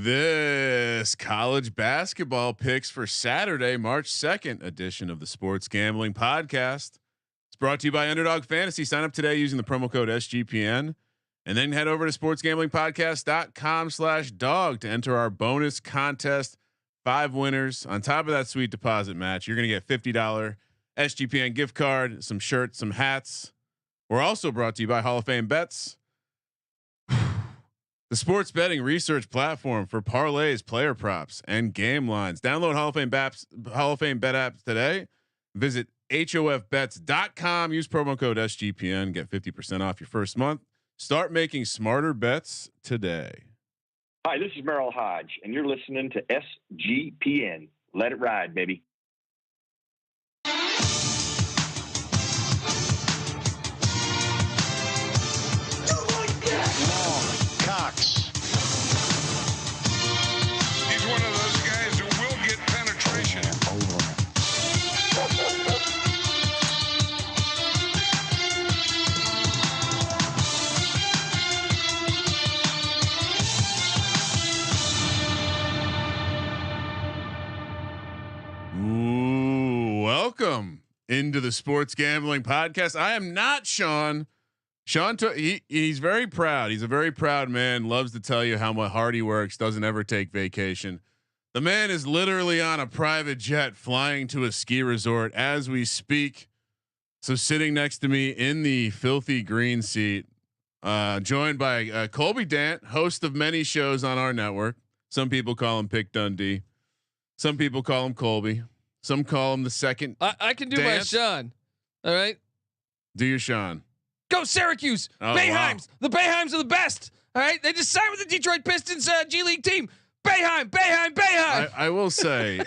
This college basketball picks for Saturday, March 2nd edition of the Sports Gambling Podcast. It's brought to you by Underdog Fantasy. Sign up today using the promo code SGPN and then head over to sportsgamblingpodcast.com/dog to enter our bonus contest. 5 winners on top of that sweet deposit match. You're going to get $50 SGPN gift card, some shirts, some hats. We're also brought to you by Hall of Fame Bets, the sports betting research platform for parlays, player props, and game lines. Download Hall of Fame Bet apps today. Visit hofbets.com. Use promo code SGPN. Get 50% off your first month. Start making smarter bets today. Hi, this is Merrill Hodge, and you're listening to SGPN. Let it ride, baby. He's one of those guys who will get penetration. Ooh, welcome into the Sports Gambling Podcast. I am not Sean. He's very proud. He's a very proud man. Loves to tell you how much hard he works. Doesn't ever take vacation. The man is literally on a private jet flying to a ski resort as we speak. So sitting next to me in the filthy green seat, joined by Colby Dant, host of many shows on our network. Some people call him Pick Dundee. Some people call him Colby. Some call him the second. I can do my Sean. All right. Do your Sean. Go Syracuse. Boeheims. Wow. The Boeheims are the best. All right. They just signed with the Detroit Pistons G League team. Boeheim. I will say,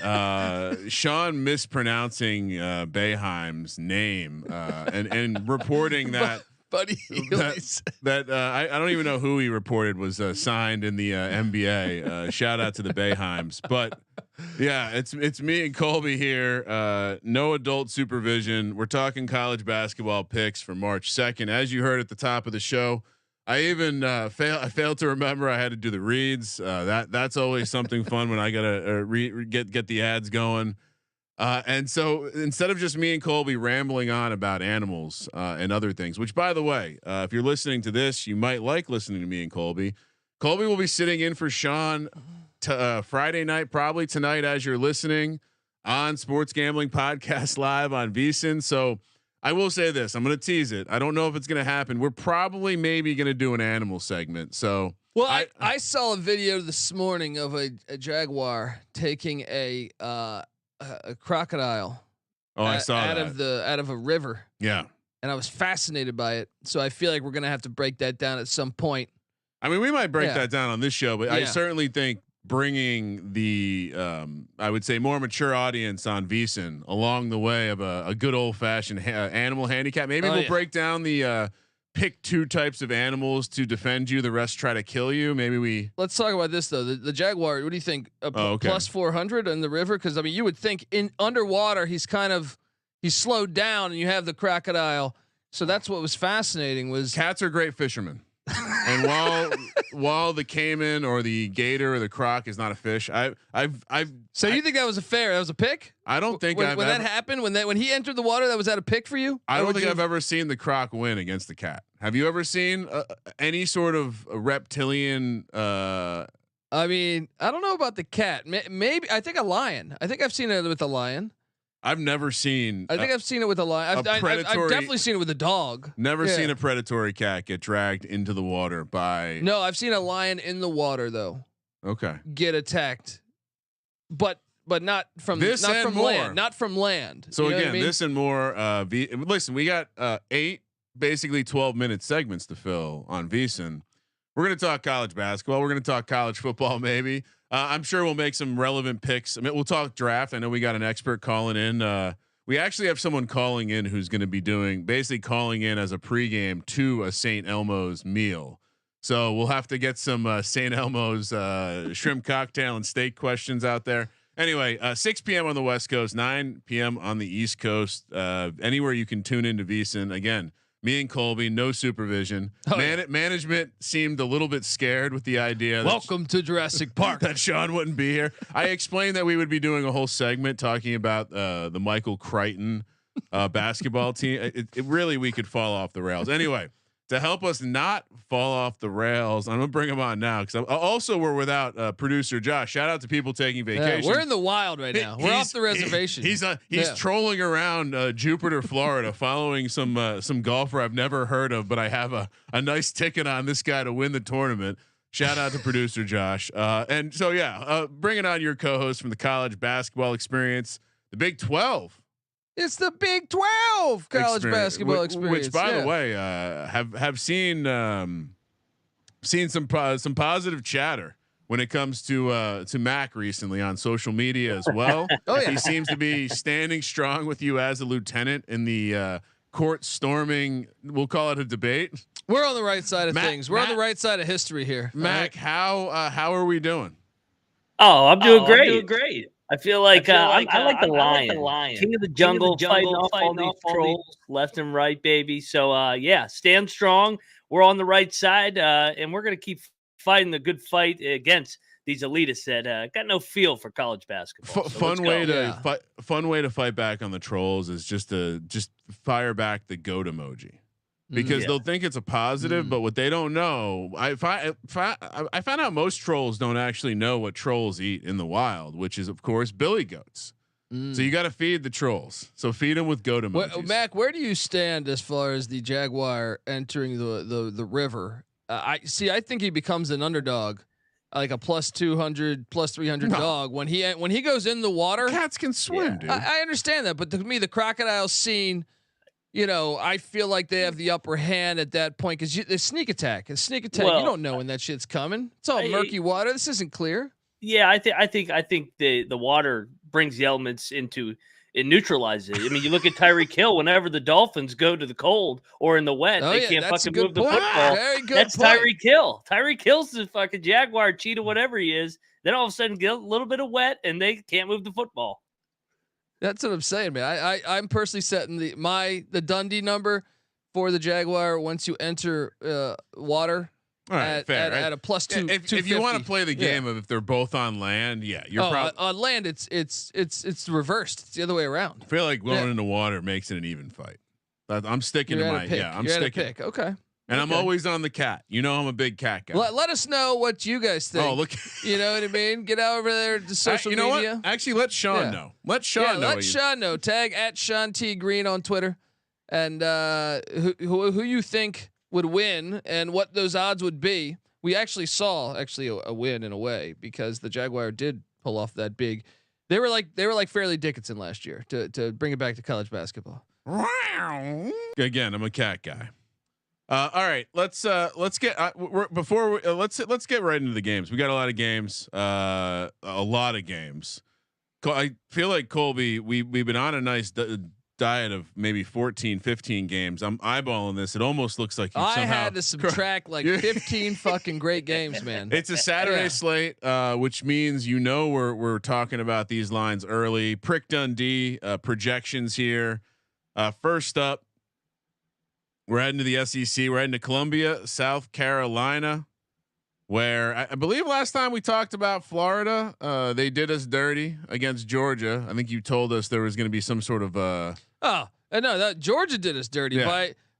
Sean mispronouncing Boeheim's name and reporting that. Buddy, I don't even know who he reported was signed in the NBA. Shout out to the Boeheims, but yeah, it's me and Colby here. No adult supervision. We're talking college basketball picks for March 2nd. As you heard at the top of the show, I even failed to remember I had to do the reads. That's always something fun when I gotta get the ads going. And so instead of just me and Colby rambling on about animals and other things, which by the way, if you're listening to this, you might like listening to me and Colby. Colby will be sitting in for Sean Friday night, probably tonight as you're listening on Sports Gambling Podcast Live on VSiN. So I will say this, I'm going to tease it. I don't know if it's going to happen. We're probably maybe going to do an animal segment. So well, I saw a video this morning of a jaguar taking a crocodile. Oh, I saw out of a river. Yeah. And I was fascinated by it. So I feel like we're going to have to break that down at some point. I mean, we might break that down on this show, but I certainly think bringing the, I would say more mature audience on VSiN along the way of a good old fashioned animal handicap. Maybe we'll break down the, pick 2 types of animals to defend you. The rest try to kill you. Maybe let's talk about this though. The jaguar. What do you think? Plus 400 in the river? Cause I mean, you would think in underwater, he's slowed down and you have the crocodile. So that's what was fascinating was cats are great fishermen. And while the caiman or the gator or the croc is not a fish, you think that was that was a pick? I don't think when that happened when he entered the water, that was that a pick for you? I don't think I've ever seen the croc win against the cat. Have you ever seen any sort of reptilian? I mean, I don't know about the cat. Maybe I think a lion. I think I've seen it with a lion. I've never seen. I think I've seen it with a lion. I've definitely seen it with a dog. Never seen a predatory cat get dragged into the water by. No, I've seen a lion in the water though. Okay. Get attacked, but not from land. Not from land. So again, this and more. Listen, we got 8 basically 12-minute segments to fill on VSiN. We're going to talk college basketball. We're going to talk college football. Maybe I'm sure we'll make some relevant picks. I mean, we'll talk draft. I know we got an expert calling in. We actually have someone calling in who's going to be calling in as a pregame to a St. Elmo's meal. So we'll have to get some St. Elmo's shrimp cocktail and steak questions out there. Anyway, 6 p.m. on the West Coast, 9 p.m. on the East Coast. Anywhere you can tune into VSiN. Again, Me and Colby, no supervision. Management seemed a little bit scared with the idea. Welcome to Jurassic Park. That Sean wouldn't be here. I explained that we would be doing a whole segment talking about the Michael Creighton basketball team. It really, we could fall off the rails. Anyway, to help us not fall off the rails, I'm gonna bring him on now because also we're without producer Josh. Shout out to people taking vacation. We're in the wild right now. We're off the reservation. He's trolling around Jupiter, Florida, following some golfer I've never heard of, but I have a nice ticket on this guy to win the tournament. Shout out to producer Josh. And so bringing on your co-host from the college basketball experience, the Big 12. It's the Big 12 college basketball experience, which, by the way, have seen some positive chatter when it comes to Mac recently on social media as well. He seems to be standing strong with you as a lieutenant in the court storming. We'll call it a debate. We're on the right side of things. We're on the right side of history here. Mac, how are we doing? Oh, I'm doing great. I feel like I like the lion. King of the jungle, fighting off all these trolls left and right, baby. So stand strong. We're on the right side, and we're gonna keep fighting the good fight against these elitists that got no feel for college basketball. Fun way to fight back on the trolls is just fire back the goat emoji. Because they'll think it's a positive, but what they don't know, I found out most trolls don't actually know what trolls eat in the wild, which is of course billy goats. So you got to feed the trolls. So feed them with goat emojis. Mac, where do you stand as far as the Jaguar entering the river? I think he becomes an underdog, like a plus 200, plus 300 dog when he goes in the water. Cats can swim, dude. I understand that, but to me, the crocodile scene. I feel like they have the upper hand at that point because the sneak attack. Well, you don't know when that shit's coming. It's all murky water. This isn't clear. Yeah, I think the water brings the elements into it, neutralizes it. I mean, you look at Tyreek Hill. Whenever the Dolphins go to the cold or in the wet, they can't fucking move the football. Very good. That's Tyreek Hill. Tyreek Hill's the fucking Jaguar, cheetah, whatever he is. Then all of a sudden get a little bit of wet and they can't move the football. That's what I'm saying, man. I'm personally setting the Dundee number for the Jaguar once you enter water. All right, at a plus two. If you want to play the game of if they're both on land, you're probably on land. It's reversed. It's the other way around. I feel like going into water makes it an even fight. I'm sticking to my I'm sticking. Pick. Okay. And I'm always on the cat. I'm a big cat guy. Let us know what you guys think. Oh, look. You know what I mean? Get out over there to social media. What? Actually, let Sean know. Let Sean know. Let Sean know. Tag at Sean T Green on Twitter, and who you think would win and what those odds would be. We actually saw a win in a way because the Jaguar did pull off that big. They were like Fairleigh Dickinson last year to bring it back to college basketball. Again, I'm a cat guy. All right, let's get let's get right into the games. We got a lot of games. I feel like Colby, we've been on a nice diet of maybe 14, 15 games. I'm eyeballing this. It almost looks like you somehow had to subtract like 15 fucking great games, man. It's a Saturday slate, which means we're talking about these lines early. Prick Dundee projections here. First up. We're heading to the SEC. We're heading to Columbia, South Carolina, where I believe last time we talked about Florida, they did us dirty against Georgia. I think you told us there was going to be some sort of that Georgia did us dirty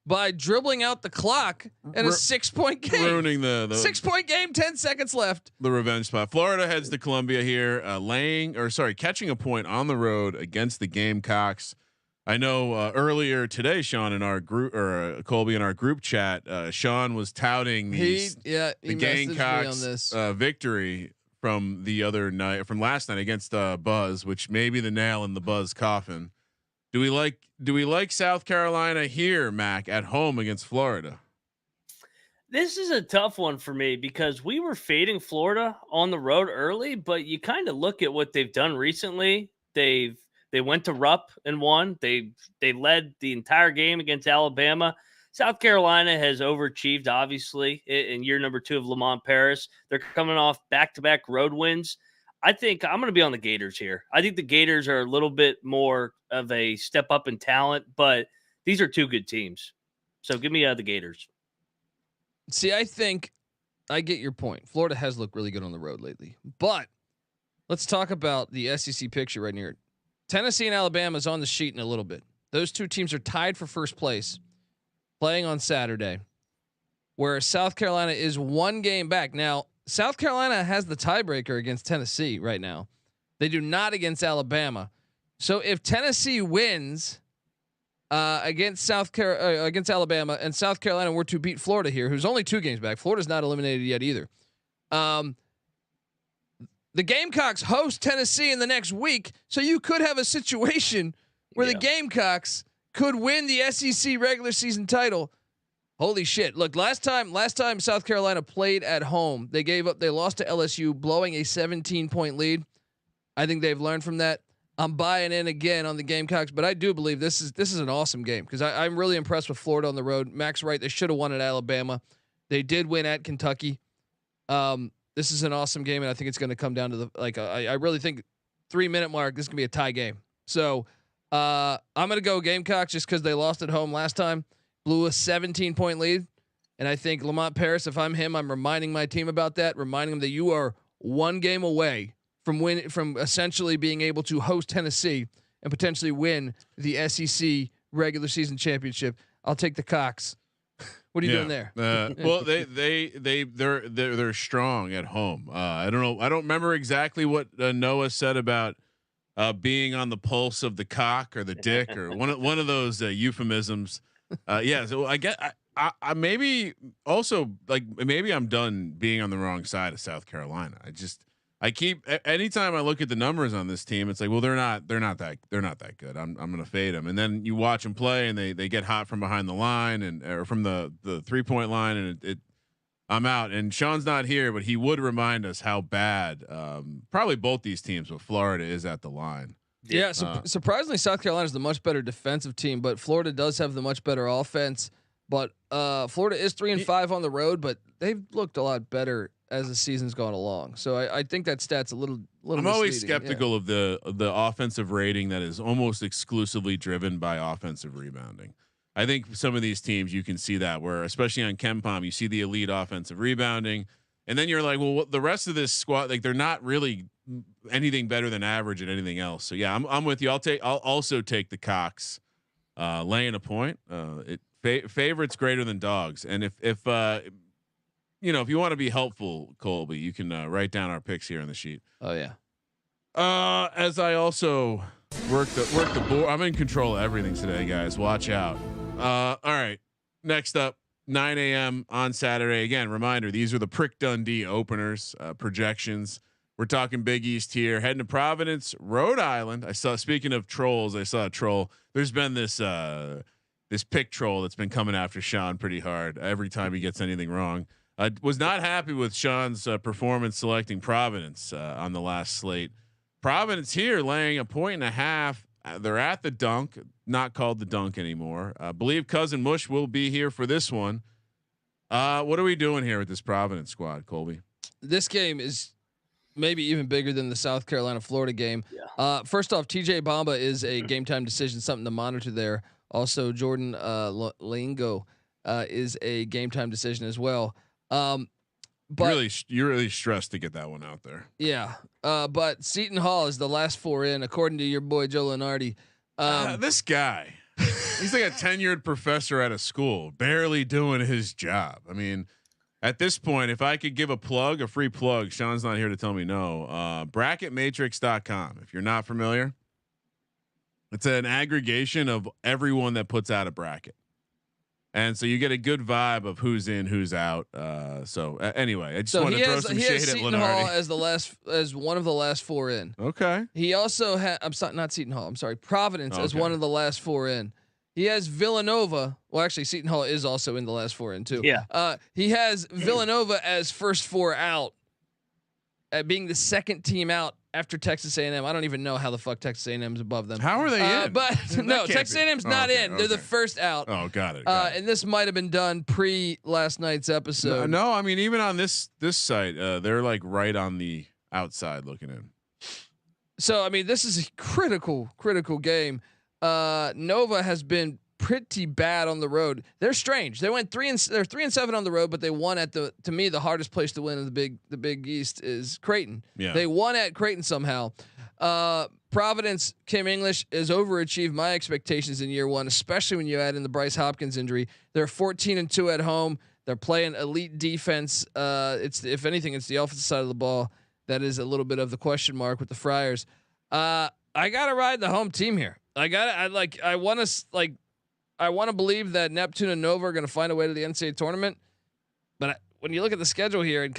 by dribbling out the clock in a 6-point game, ruining the 6-point game. 10 seconds left. The revenge spot. Florida heads to Columbia here, catching a point on the road against the Gamecocks. I know earlier today, Sean, in our group Colby in our group chat, Sean was touting the Gamecocks victory from last night against Buzz, which may be the nail in the Buzz coffin. Do we like South Carolina here, Mac, at home against Florida? This is a tough one for me because we were fading Florida on the road early, but you kind of look at what they've done recently. They went to Rupp and won. They led the entire game against Alabama. South Carolina has overachieved, obviously, in year number 2 of Lamont Paris. They're coming off back-to-back road wins. I think I'm going to be on the Gators here. I think the Gators are a little bit more of a step up in talent, but these are two good teams. So give me the Gators. See, I think I get your point. Florida has looked really good on the road lately, but let's talk about the SEC picture right here. Tennessee and Alabama is on the sheet in a little bit. Those two teams are tied for first place, playing on Saturday, where South Carolina is one game back. Now, South Carolina has the tiebreaker against Tennessee right now. They do not against Alabama. So if Tennessee wins against against Alabama, and South Carolina were to beat Florida here, who's only 2 games back, Florida's not eliminated yet either. The Gamecocks host Tennessee in the next week, so you could have a situation where the Gamecocks could win the SEC regular season title. Holy shit. Look, last time South Carolina played at home, they lost to LSU, blowing a 17-point lead. I think they've learned from that. I'm buying in again on the Gamecocks, but I do believe this is an awesome game because I'm really impressed with Florida on the road. Max Wright, they should have won at Alabama. They did win at Kentucky. This is an awesome game, and I think it's going to come down to I really think 3-minute mark. This is going to be a tie game. So I'm going to go Gamecocks just because they lost at home last time, blew a 17-point lead, and I think Lamont Paris, if I'm him, I'm reminding my team about that, reminding them that you are one game away from essentially being able to host Tennessee and potentially win the SEC regular season championship. I'll take the Cox. What are you doing there? Well, they're strong at home. I don't know. I don't remember exactly what Noah said about being on the pulse of the cock or the dick or one of those euphemisms. Yeah. So I maybe also maybe I'm done being on the wrong side of South Carolina. Anytime I look at the numbers on this team, it's like, well, they're not that good. I'm going to fade them. And then you watch them play and they get hot from behind the line or from the 3-point line. And I'm out, and Sean's not here, but he would remind us how bad, probably both these teams, but Florida is at the line. Yeah. Surprisingly, South Carolina is the much better defensive team, but Florida does have the much better offense. But Florida is 3-5 on the road, but they've looked a lot better as the season's gone along. So I think that stat's a little. I'm always skeptical of the offensive rating that is almost exclusively driven by offensive rebounding. I think some of these teams you can see that where, especially on KenPom, you see the elite offensive rebounding, and then you're like, well, the rest of this squad, they're not really anything better than average at anything else. So yeah, I'm with you. I'll also take the Cox laying a point. Favorites greater than dogs, and if you want to be helpful, Colby, you can write down our picks here on the sheet. Oh yeah. As I also work the board, I'm in control of everything today, guys. Watch out. All right. Next up, 9 a.m. on Saturday. Again, reminder: these are the Prick Dundee openers, projections. We're talking Big East here. Heading to Providence, Rhode Island. Speaking of trolls, I saw a troll. There's been this pick troll that's been coming after Sean pretty hard every time he gets anything wrong. Was not happy with Sean's performance selecting Providence on the last slate. Providence here laying 1.5. They're at the Dunk, not called the Dunk anymore. I believe Cousin Mush will be here for this one. What are we doing here with this Providence squad, Colby? This game is maybe even bigger than the South Carolina Florida game. Yeah. First off, TJ Bamba is a game time decision, something to monitor there. Also, Jordan Lingo is a game time decision as well. But you're really stressed to get that one out there. Yeah. But Seton Hall is the last 4 in, according to your boy Joe Lenardi. This guy, he's like a tenured professor at a school, barely doing his job. I mean, at this point, if I could give a free plug, Sean's not here to tell me no. Bracketmatrix.com. If you're not familiar, it's an aggregation of everyone that puts out a bracket. And so you get a good vibe of who's in, who's out. Anyway, I just want to throw some shade at Lenardi as one of the last 4 in. Okay. He also had not Seton Hall. I'm sorry, Providence as one of the last 4 in. He has Villanova. Well, actually, Seton Hall is also in the last 4 in too. Yeah. He has Villanova as first 4 out, being the second team out after Texas A&M. I don't even know how the fuck Texas A&M is above them. How are they in? But no, Texas A&M's not in. They're the first out. Oh, got it. And this might have been done pre last night's episode. No, I mean, even on this site, they're like right on the outside looking in. So I mean, this is a critical game. Nova has been pretty bad on the road. They're strange. They went 3-7 on the road, but they won at to me, the hardest place to win in the Big East is Creighton. Yeah. They won at Creighton somehow. Providence, Kim English has overachieved my expectations in year one, especially when you add in the Bryce Hopkins injury. They're 14-2 at home. They're playing elite defense. If anything, it's the offensive side of the ball that is a little bit of the question mark with the Friars. I gotta ride the home team here. I want to believe that Neptune and Nova are going to find a way to the NCAA tournament, but when you look at the schedule here, and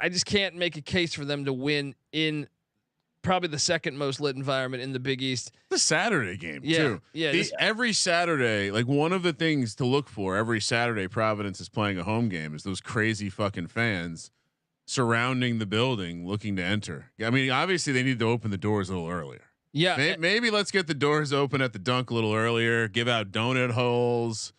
I just can't make a case for them to win in probably the second most lit environment in the Big East. The Saturday game too. Yeah. Every Saturday, like one of the things to look for every Saturday Providence is playing a home game is those crazy fucking fans surrounding the building looking to enter. I mean, obviously they need to open the doors a little earlier. Yeah. Maybe let's get the doors open at the dunk a little earlier, give out donut holes,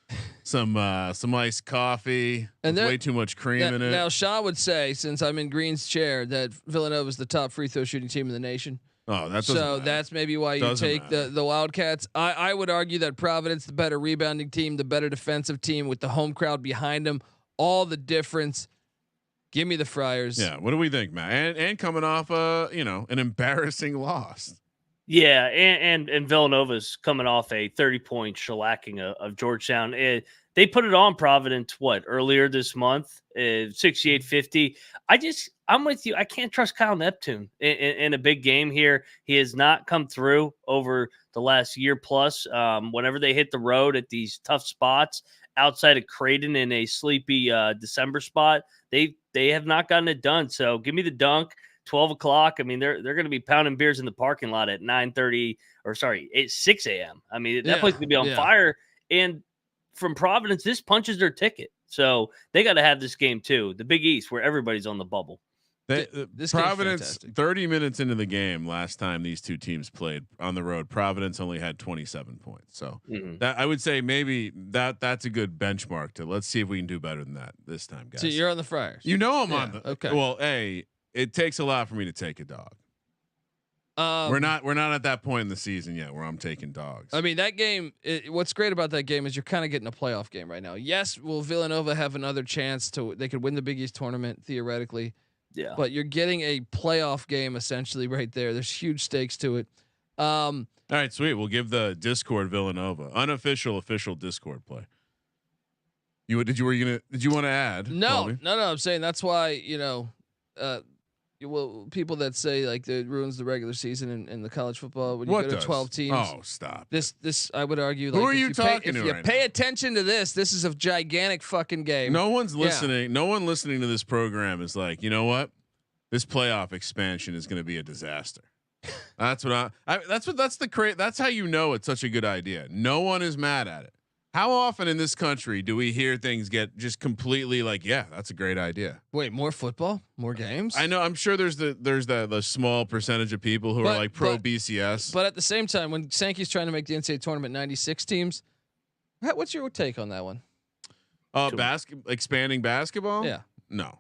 some iced coffee, and way too much cream in it. Now Shaw would say, since I'm in Green's chair, that Villanova is the top free throw shooting team in the nation. Oh, that's maybe why you take the Wildcats. I would argue that Providence, the better rebounding team, the better defensive team with the home crowd behind them, all the difference. Give me the Friars. Yeah. What do we think, Matt? And coming off an embarrassing loss. Yeah, and Villanova's coming off a 30-point shellacking of Georgetown. They put it on Providence earlier this month, 68-50. I'm with you. I can't trust Kyle Neptune in a big game here. He has not come through over the last year plus. Whenever they hit the road at these tough spots outside of Creighton in a sleepy December spot, they have not gotten it done. So give me the dunk. 12 o'clock. I mean, they're going to be pounding beers in the parking lot at 6 a.m. I mean, that place could be on fire. And from Providence, this punches their ticket. So they got to have this game too. The Big East, where everybody's on the bubble. This Providence, 30 minutes into the game last time these two teams played on the road, Providence only had 27 points. So that I would say maybe that's a good benchmark to let's see if we can do better than that this time, guys. So you're on the Friars. I'm on the okay. Well, it takes a lot for me to take a dog. We're not at that point in the season yet where I'm taking dogs. I mean, that game, what's great about that game is you're kind of getting a playoff game right now. Yes, will Villanova have another chance they could win the Big East tournament theoretically. Yeah. But you're getting a playoff game essentially right there. There's huge stakes to it. All right, sweet. We'll give the Discord Villanova official Discord play. Did you want to add? No. I'm saying that's why, people that say like it ruins the regular season in the college football when you go to 12 teams. Oh, stop. This I would argue. Who are you talking to? If you pay attention to this is a gigantic fucking game. No one's listening. Yeah. No one listening to this program is like, you know what? This playoff expansion is going to be a disaster. That's what that's how you know it's such a good idea. No one is mad at it. How often in this country do we hear things get just completely like, yeah, that's a great idea? Wait, more football, more games? I know. I'm sure there's the small percentage of people who are like pro BCS. But at the same time, when Sankey's trying to make the NCAA tournament 96 teams, what's your take on that one? Expanding basketball? Yeah. No.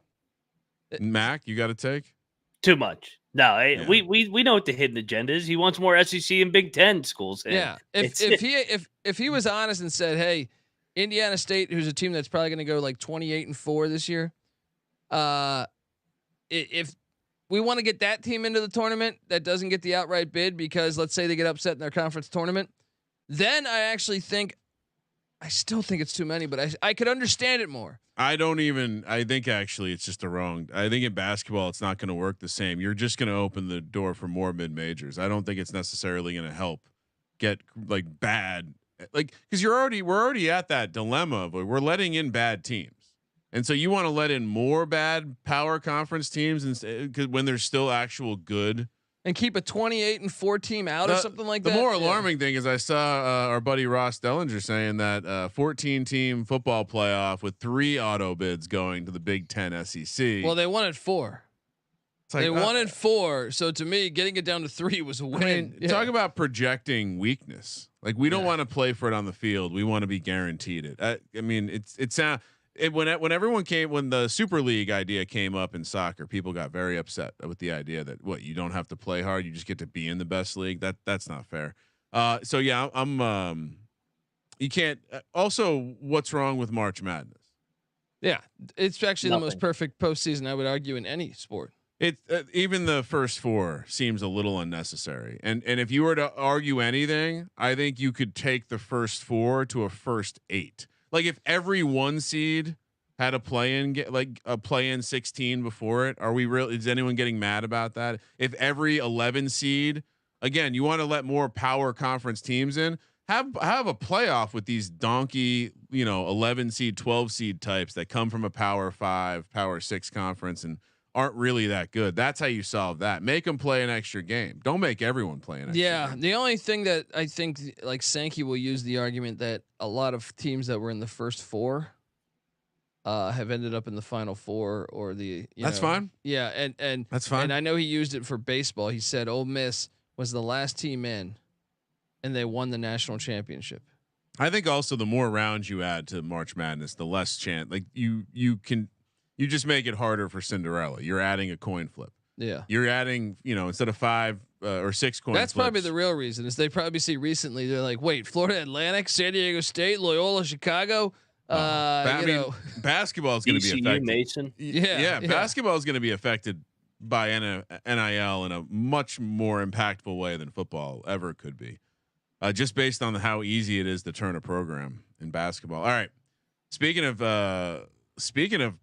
Mac, you got a take? Too much. No, we know what the hidden agenda is. He wants more SEC and Big Ten schools. Yeah. If he was honest and said, "Hey, Indiana State, who's a team that's probably going to go like 28-4 this year, if we want to get that team into the tournament that doesn't get the outright bid because let's say they get upset in their conference tournament, then I still think it's too many, but I could understand it more. I think actually it's just I think in basketball, it's not going to work the same. You're just going to open the door for more mid majors. I don't think it's necessarily going to help get like bad, like, cause we're already at that dilemma of we're letting in bad teams. And so you want to let in more bad power conference teams when there's still actual good. And keep a 28-4 team out or something like that. The more alarming thing is I saw our buddy Ross Dellinger saying that 14 team football playoff with 3 auto bids going to the Big Ten SEC. Well, they wanted 4. They wanted 4. So to me, getting it down to 3 was a win. I mean, talk about projecting weakness. Like we don't want to play for it on the field. We want to be guaranteed it. I mean, when the Super League idea came up in soccer, people got very upset with the idea that you don't have to play hard, you just get to be in the best league. That's not fair. So yeah, You can't. Also, what's wrong with March Madness? Yeah, it's actually Nothing. the most perfect postseason, I would argue, in any sport. It even the first four seems a little unnecessary. And if you were to argue anything, I think you could take the first four to a first 8. Like if every 1 seed had a play-in, like a play-in 16 before it, are we really? Is anyone getting mad about that? If every 11 seed, again, you want to let more power conference teams in, have a playoff with these donkey, 11 seed, 12 seed types that come from a Power 5, Power 6 conference and aren't really that good. That's how you solve that. Make them play an extra game. Don't make everyone play an extra game. The only thing that I think like Sankey will use the argument that a lot of teams that were in the first 4 have ended up in the final 4 or that's fine. Yeah. And that's fine. And I know he used it for baseball. He said Ole Miss was the last team in and they won the national championship. I think also the more rounds you add to March Madness, the less chance, like you just make it harder for Cinderella. You're adding a coin flip. Yeah. You're adding, instead of 5 or 6 coin That's flips. probably the real reason is they probably see recently. They're like, wait, Florida Atlantic, San Diego State, Loyola, Chicago. Basketball is going to be affected. Mason. Yeah. Basketball is going to be affected by NIL in a much more impactful way than football ever could be. Just based on how easy it is to turn a program in basketball. All right. Speaking of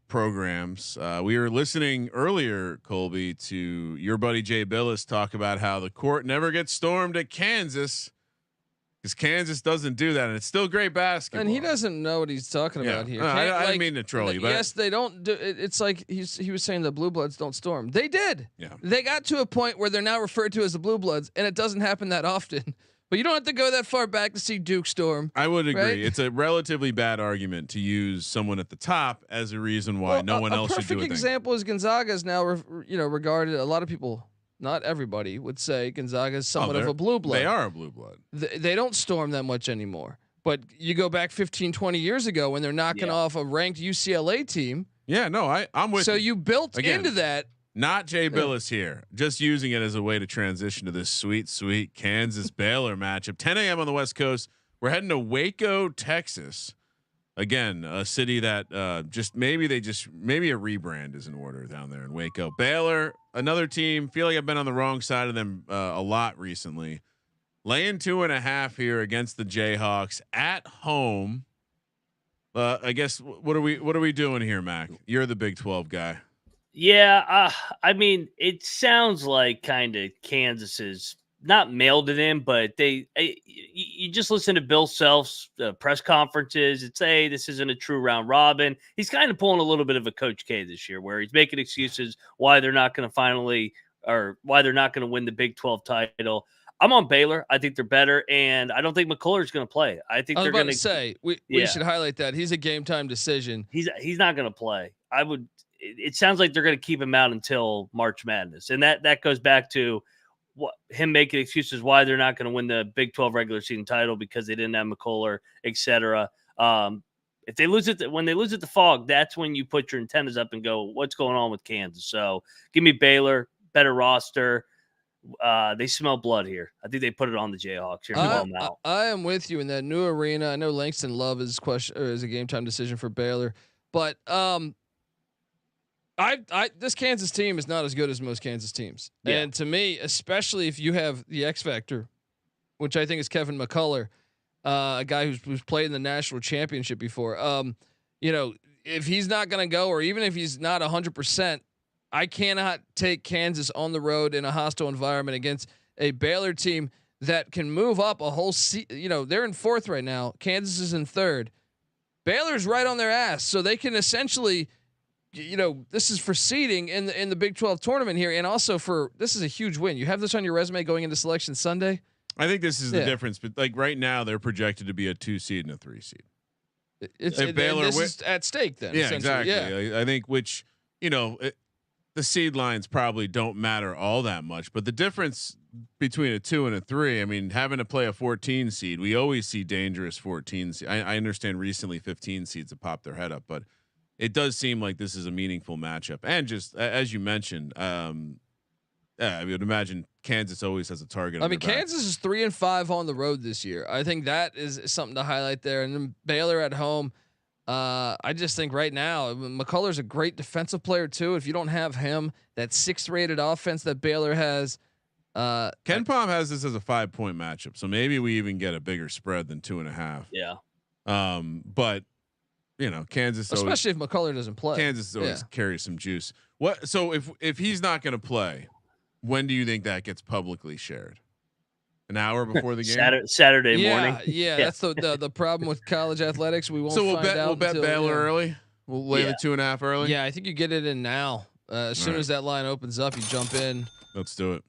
programs, we were listening earlier, Colby, to your buddy Jay Billis talk about how the court never gets stormed at Kansas because Kansas doesn't do that, and it's still great basketball. And he doesn't know what he's talking about here. I didn't mean to troll you, but yes, they don't do it. It's like he was saying the Blue Bloods don't storm. They did. Yeah, they got to a point where they're now referred to as the Blue Bloods, and it doesn't happen that often. But you don't have to go that far back to see Duke storm. I would agree. Right? It's a relatively bad argument to use someone at the top as a reason why no one else should do it. A perfect example is Gonzaga is now, regarded. A lot of people, not everybody, would say Gonzaga is somewhat of a blue blood. They are a blue blood. They don't storm that much anymore. But you go back 15, 20 years ago when they're knocking off a ranked UCLA team. Yeah, no, I'm with you. So you built into that. Not Jay Billis here, just using it as a way to transition to this sweet Kansas Baylor matchup. 10 a.m. on the West Coast. We're heading to Waco, Texas. Again, a city that maybe a rebrand is in order down there in Waco. Baylor, another team. Feel like I've been on the wrong side of them a lot recently. Laying 2.5 here against the Jayhawks at home. I guess what are we doing here, Mac? You're the Big 12 guy. Yeah, I mean, it sounds like kind of Kansas is not mailed it in, but you just listen to Bill Self's press conferences and say this isn't a true round robin. He's kind of pulling a little bit of a Coach K this year, where he's making excuses why they're not going to win the Big 12 title. I'm on Baylor. I think they're better, and I don't think McCullough's going to play. I think they're going to say we should highlight that he's a game time decision. He's not going to play. It sounds like they're going to keep him out until March Madness. And that goes back to him making excuses why they're not going to win the Big 12 regular season title because they didn't have McCullough, et cetera. If they lose it, when they lose at the Fog, that's when you put your antennas up and go, what's going on with Kansas? So give me Baylor, better roster. They smell blood here. I think they put it on the Jayhawks here. I am with you in that new arena. I know Langston Love is a game time decision for Baylor, but this Kansas team is not as good as most Kansas teams. Yeah. And to me, especially if you have the X factor, which I think is Kevin McCullough, a guy who's played in the national championship before, if he's not going to go, or even if he's not 100%, I cannot take Kansas on the road in a hostile environment against a Baylor team that can move up a whole they're in 4th right now. Kansas is in 3rd. Baylor's right on their ass. So they can essentially, this is for seeding in the Big 12 tournament here. And also this is a huge win. You have this on your resume going into Selection Sunday. I think this is the difference. But like right now they're projected to be a 2 seed and a 3 seed. Baylor is at stake then. Yeah, exactly. Yeah. I think the seed lines probably don't matter all that much, but the difference between a 2 and a 3, I mean, having to play a 14 seed, we always see dangerous 14 seed. I understand recently 15 seeds have popped their head up, but it does seem like this is a meaningful matchup. And just as you mentioned, I would imagine Kansas always has a target. I mean, Kansas is 3-5 on the road this year. I think that is something to highlight there. And then Baylor at home. I just think right now McCullough's a great defensive player too. If you don't have him, that 6th rated offense that Baylor has. Ken Pom has this as a 5-point matchup, so maybe we even get a bigger spread than 2.5. Yeah. But Kansas, especially if McCullough doesn't play, Kansas always carries some juice. What? So if he's not going to play, when do you think that gets publicly shared? An hour before the game, Saturday morning. Yeah, that's the problem with college athletics. We won't. So we'll bet Baylor early. We'll lay the 2.5 early. Yeah, I think you get it in now. As soon as that line opens up, you jump in. Let's do it.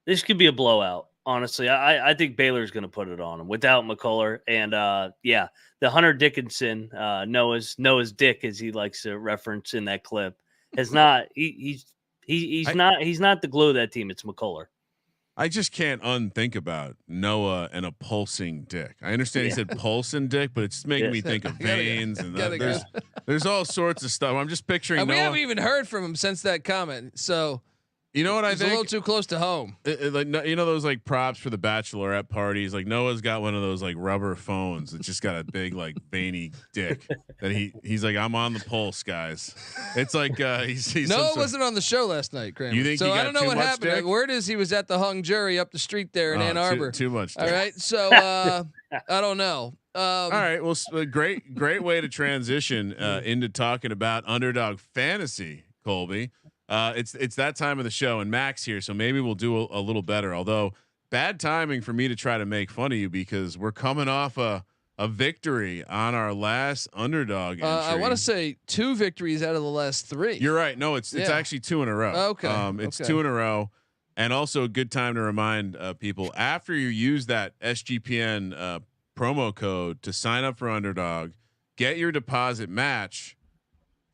This could be a blowout. Honestly, I think Baylor's going to put it on him without McCullough. And the Hunter Dickinson, Noah's dick, as he likes to reference in that clip, has not. He's not the glue of that team. It's McCullough. I just can't unthink about Noah and a pulsing dick. I understand he said pulsing dick, but it's making me think of veins and there's all sorts of stuff. I'm just picturing. And Noah. We haven't even heard from him since that comment. So you know what I think? A little too close to home. Those like props for the bachelorette parties. Like Noah's got one of those like rubber phones. It's just got a big like veiny dick that he's like, I'm on the pulse, guys. It's like he's Noah wasn't on the show last night, Kramer. You think so? I don't know what happened. Dick? Word is he was at the hung jury up the street there in Ann Arbor. Too much. Dick. All right, so I don't know. All right, well, great way to transition into talking about Underdog Fantasy, Colby. It's that time of the show, and Max here, so maybe we'll do a little better. Although bad timing for me to try to make fun of you because we're coming off a victory on our last Underdog entry. I want to say 2 victories out of the last 3. You're right. No, it's actually 2 in a row. Okay. It's 2 in a row, and also a good time to remind people after you use that SGPN promo code to sign up for Underdog, get your deposit match.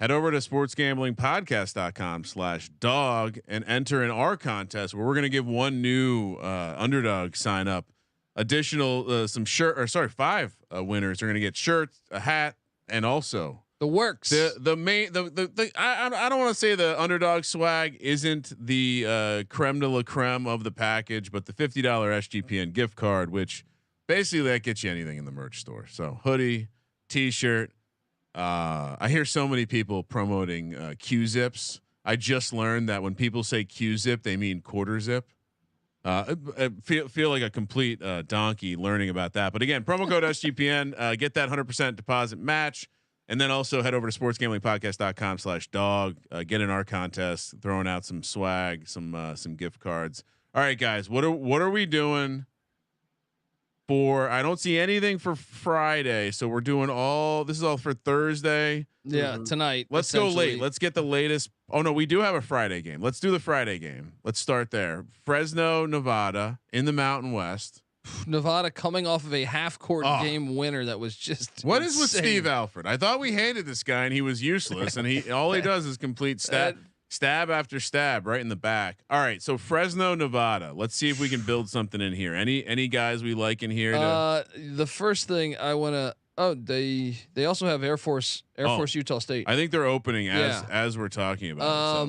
Head over to sportsgamblingpodcast.com/dog and enter in our contest where we're going to give one new Underdog sign up. Additional 5 winners are going to get shirts, a hat, and also the works. I don't want to say the Underdog swag isn't the creme de la creme of the package, but the $50 SGPN gift card, which basically that gets you anything in the merch store. So hoodie, t-shirt. I hear so many people promoting Q-zips. I just learned that when people say Q-zip, they mean quarter zip. I feel like a complete donkey learning about that. But again, promo code SGPN, get that 100% deposit match, and then also head over to sportsgamblingpodcast.com/dog. Get in our contest, throwing out some swag, some gift cards. All right, guys, what are we doing? I don't see anything for Friday, so we're doing this is all for Thursday. Yeah, tonight. Let's go late. Let's get the latest. Oh no, we do have a Friday game. Let's do the Friday game. Let's start there. Fresno, Nevada in the Mountain West. Nevada coming off of a half-court game winner that was just what insane. Is with Steve Alford? I thought we hated this guy and he was useless, and all he does is complete stab after stab right in the back. All right, so Fresno, Nevada. Let's see if we can build something in here. Any guys we like in here? The first thing I want to. Oh, they also have Air Force Utah State. I think they're opening as we're talking about.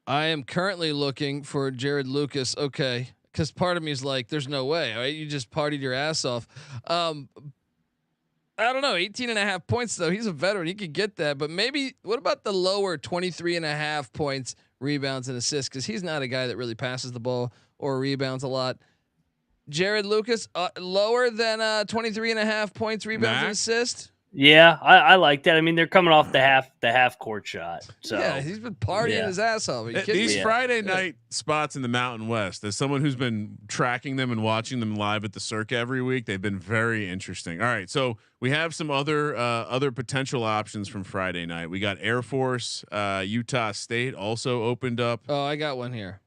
I am currently looking for Jared Lucas. Okay, because part of me is like, there's no way. Right? You just partied your ass off. I don't know, 18.5 points though. He's a veteran. He could get that, but maybe what about the lower 23.5 points, rebounds and assists? Cause he's not a guy that really passes the ball or rebounds a lot. Jared Lucas, lower than 23.5 points, rebounds and assists. Yeah, I like that. I mean, they're coming off the half court shot. So yeah, he's been partying his ass off. These Friday night spots in the Mountain West, as someone who's been tracking them and watching them live at the Circa every week, they've been very interesting. All right, so we have some other potential options from Friday night. We got Air Force, Utah State also opened up. Oh, I got one here.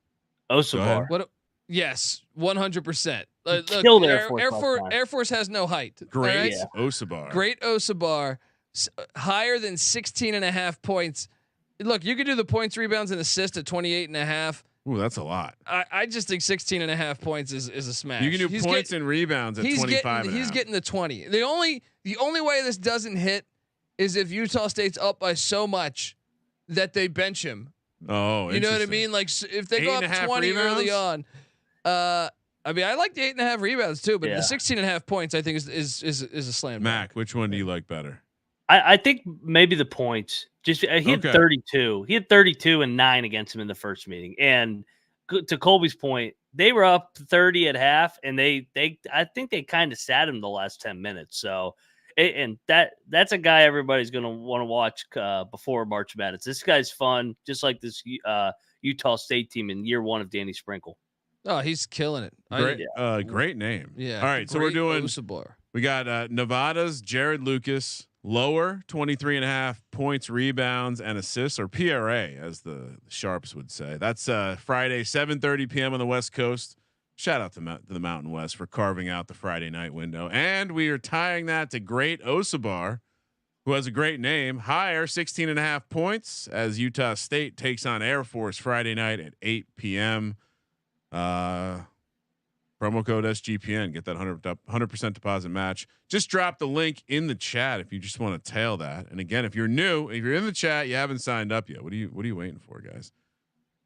Osabar. What? Yes, 100%. Killed Air Force has no height. Great, right? Osabar. Great Osabar, higher than 16.5 points. Look, you could do the points, rebounds, and assists at 28.5. Ooh, that's a lot. I just think 16.5 points is a smash. You can do points and rebounds at 25. He's getting the 20. The only way this doesn't hit is if Utah State's up by so much that they bench him Oh, you know what I mean? Like if they go up 20 early on, I mean, I like the 8.5 rebounds too, but the 16.5 points I think is a slam. Mac, which one do you like better? I think maybe the points. Just he had 32. He had 32 and 9 against him in the first meeting. And to Colby's point, they were up 30 at half, and I think they kind of sat him the last 10 minutes. So, and that's a guy everybody's going to want to watch before March Madness. This guy's fun, just like this Utah State team in year 1 of Danny Sprinkle. Oh, he's killing it. Great name. Yeah. All right, so we're doing. We got Nevada's Jared Lucas. Lower 23.5 points, rebounds, and assists, or PRA, as the Sharps would say. That's Friday, 7:30 p.m. on the West Coast. Shout out to the Mountain West for carving out the Friday night window. And we are tying that to Great Osabar, who has a great name. Higher 16.5 points as Utah State takes on Air Force Friday night at 8 p.m. Promo code SGPN. Get that 100% deposit match. Just drop the link in the chat if you just want to tail that. And again, if you're new, if you're in the chat, you haven't signed up yet. What are you waiting for, guys?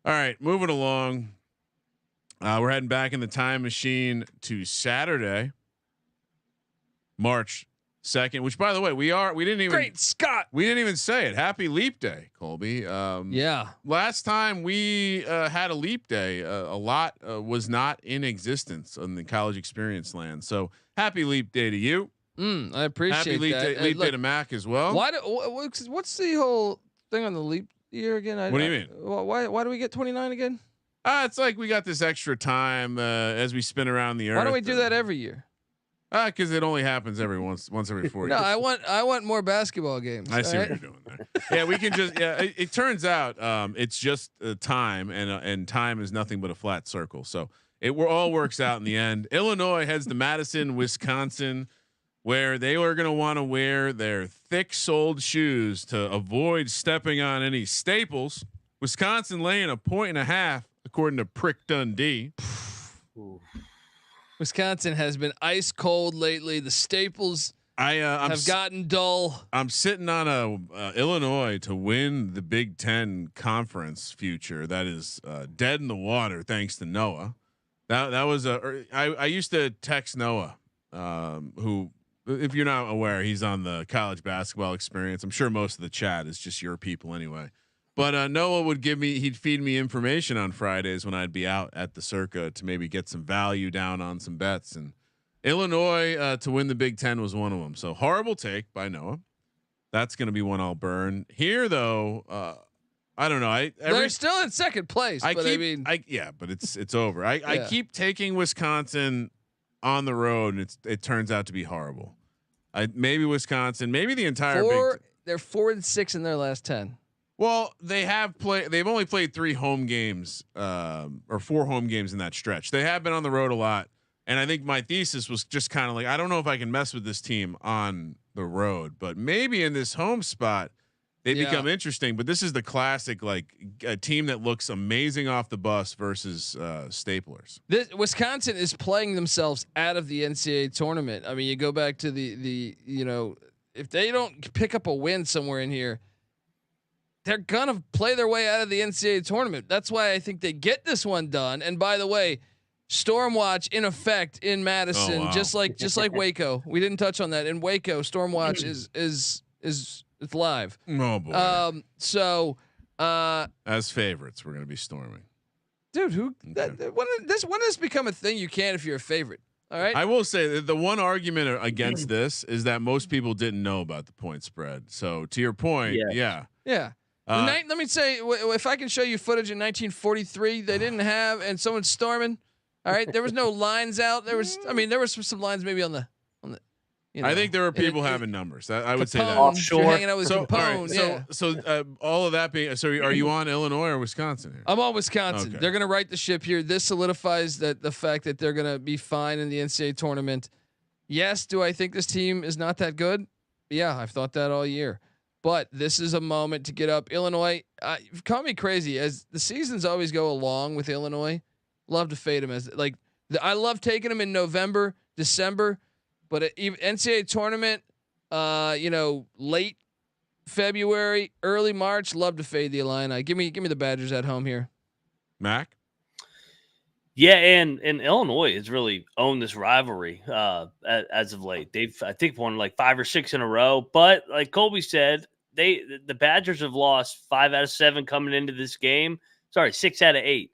All right, moving along. We're heading back in the time machine to Saturday, March 2nd. Which, by the way, we didn't even. Great Scott. We didn't even say it. Happy Leap Day, Colby. Yeah. Last time we had a leap day, a lot was not in existence on the college experience land. So happy Leap Day to you. I appreciate happy leap that. Leap Day to Mac as well. What's the whole thing on the leap year again? What do you mean? Why do we get 29 again? It's like we got this extra time as we spin around the earth. Why don't we do that every year? Because it only happens once every 4 years. No, I want more basketball games. I see what you're doing there. Yeah, we can just. Yeah, it turns out it's just time, and time is nothing but a flat circle. So it all works out in the end. Illinois heads to Madison, Wisconsin, where they are going to want to wear their thick-soled shoes to avoid stepping on any staples. Wisconsin laying 1.5 according to Prick Dundee. Wisconsin has been ice cold lately. The staples have gotten dull. I'm sitting on Illinois to win the Big Ten conference future. That is dead in the water thanks to Noah. That was I used to text Noah, who, if you're not aware, he's on the college basketball experience. I'm sure most of the chat is just your people anyway. But Noah would he'd feed me information on Fridays when I'd be out at the Circa to maybe get some value down on some bets. And Illinois to win the Big Ten was one of them. So horrible take by Noah. That's going to be one I'll burn. Here though, I don't know. They're still in second place. But it's over. I keep taking Wisconsin on the road, and it turns out to be horrible. Maybe Wisconsin, maybe the entire they're 4-6 in their last 10. Well, they've only played 3 home games, or 4 home games in that stretch. They have been on the road a lot. And I think my thesis was just kind of like, I don't know if I can mess with this team on the road, but maybe in this home spot, they become interesting. But this is the classic, like a team that looks amazing off the bus versus staplers. Wisconsin is playing themselves out of the NCAA tournament. I mean, you go back to the if they don't pick up a win somewhere in here, they're gonna play their way out of the NCAA tournament. That's why I think they get this one done. And by the way, Stormwatch in effect in Madison, just like Waco. We didn't touch on that. In Waco, Stormwatch is it's live. Oh boy. As favorites, we're gonna be storming. Dude, when does this become a thing? You can if you're a favorite. All right. I will say that the one argument against this is that most people didn't know about the point spread. So to your point, yeah. Let me say, if I can show you footage in 1943, they didn't have, and someone's storming. All right, there was no lines out. There was some lines maybe on the. I think there were people having numbers. I would say that offshore, hanging out with Capone. Right, so all of that being, so are you on Illinois or Wisconsin here? I'm on Wisconsin. Okay. They're going to right the ship here. This solidifies the fact that they're going to be fine in the NCAA tournament. Yes, do I think this team is not that good? Yeah, I've thought that all year. But this is a moment to get up. Illinois, call me crazy, as the seasons always go along with Illinois. Love to fade them I love taking them in November, December, but even NCAA tournament, late February, early March. Love to fade the Illini. Give me the Badgers at home here. Mac. Yeah, and Illinois has really owned this rivalry as of late. They've, I think, won like 5 or 6 in a row. But like Colby said, the Badgers have lost 5 out of 7 coming into this game. Sorry, 6 out of 8.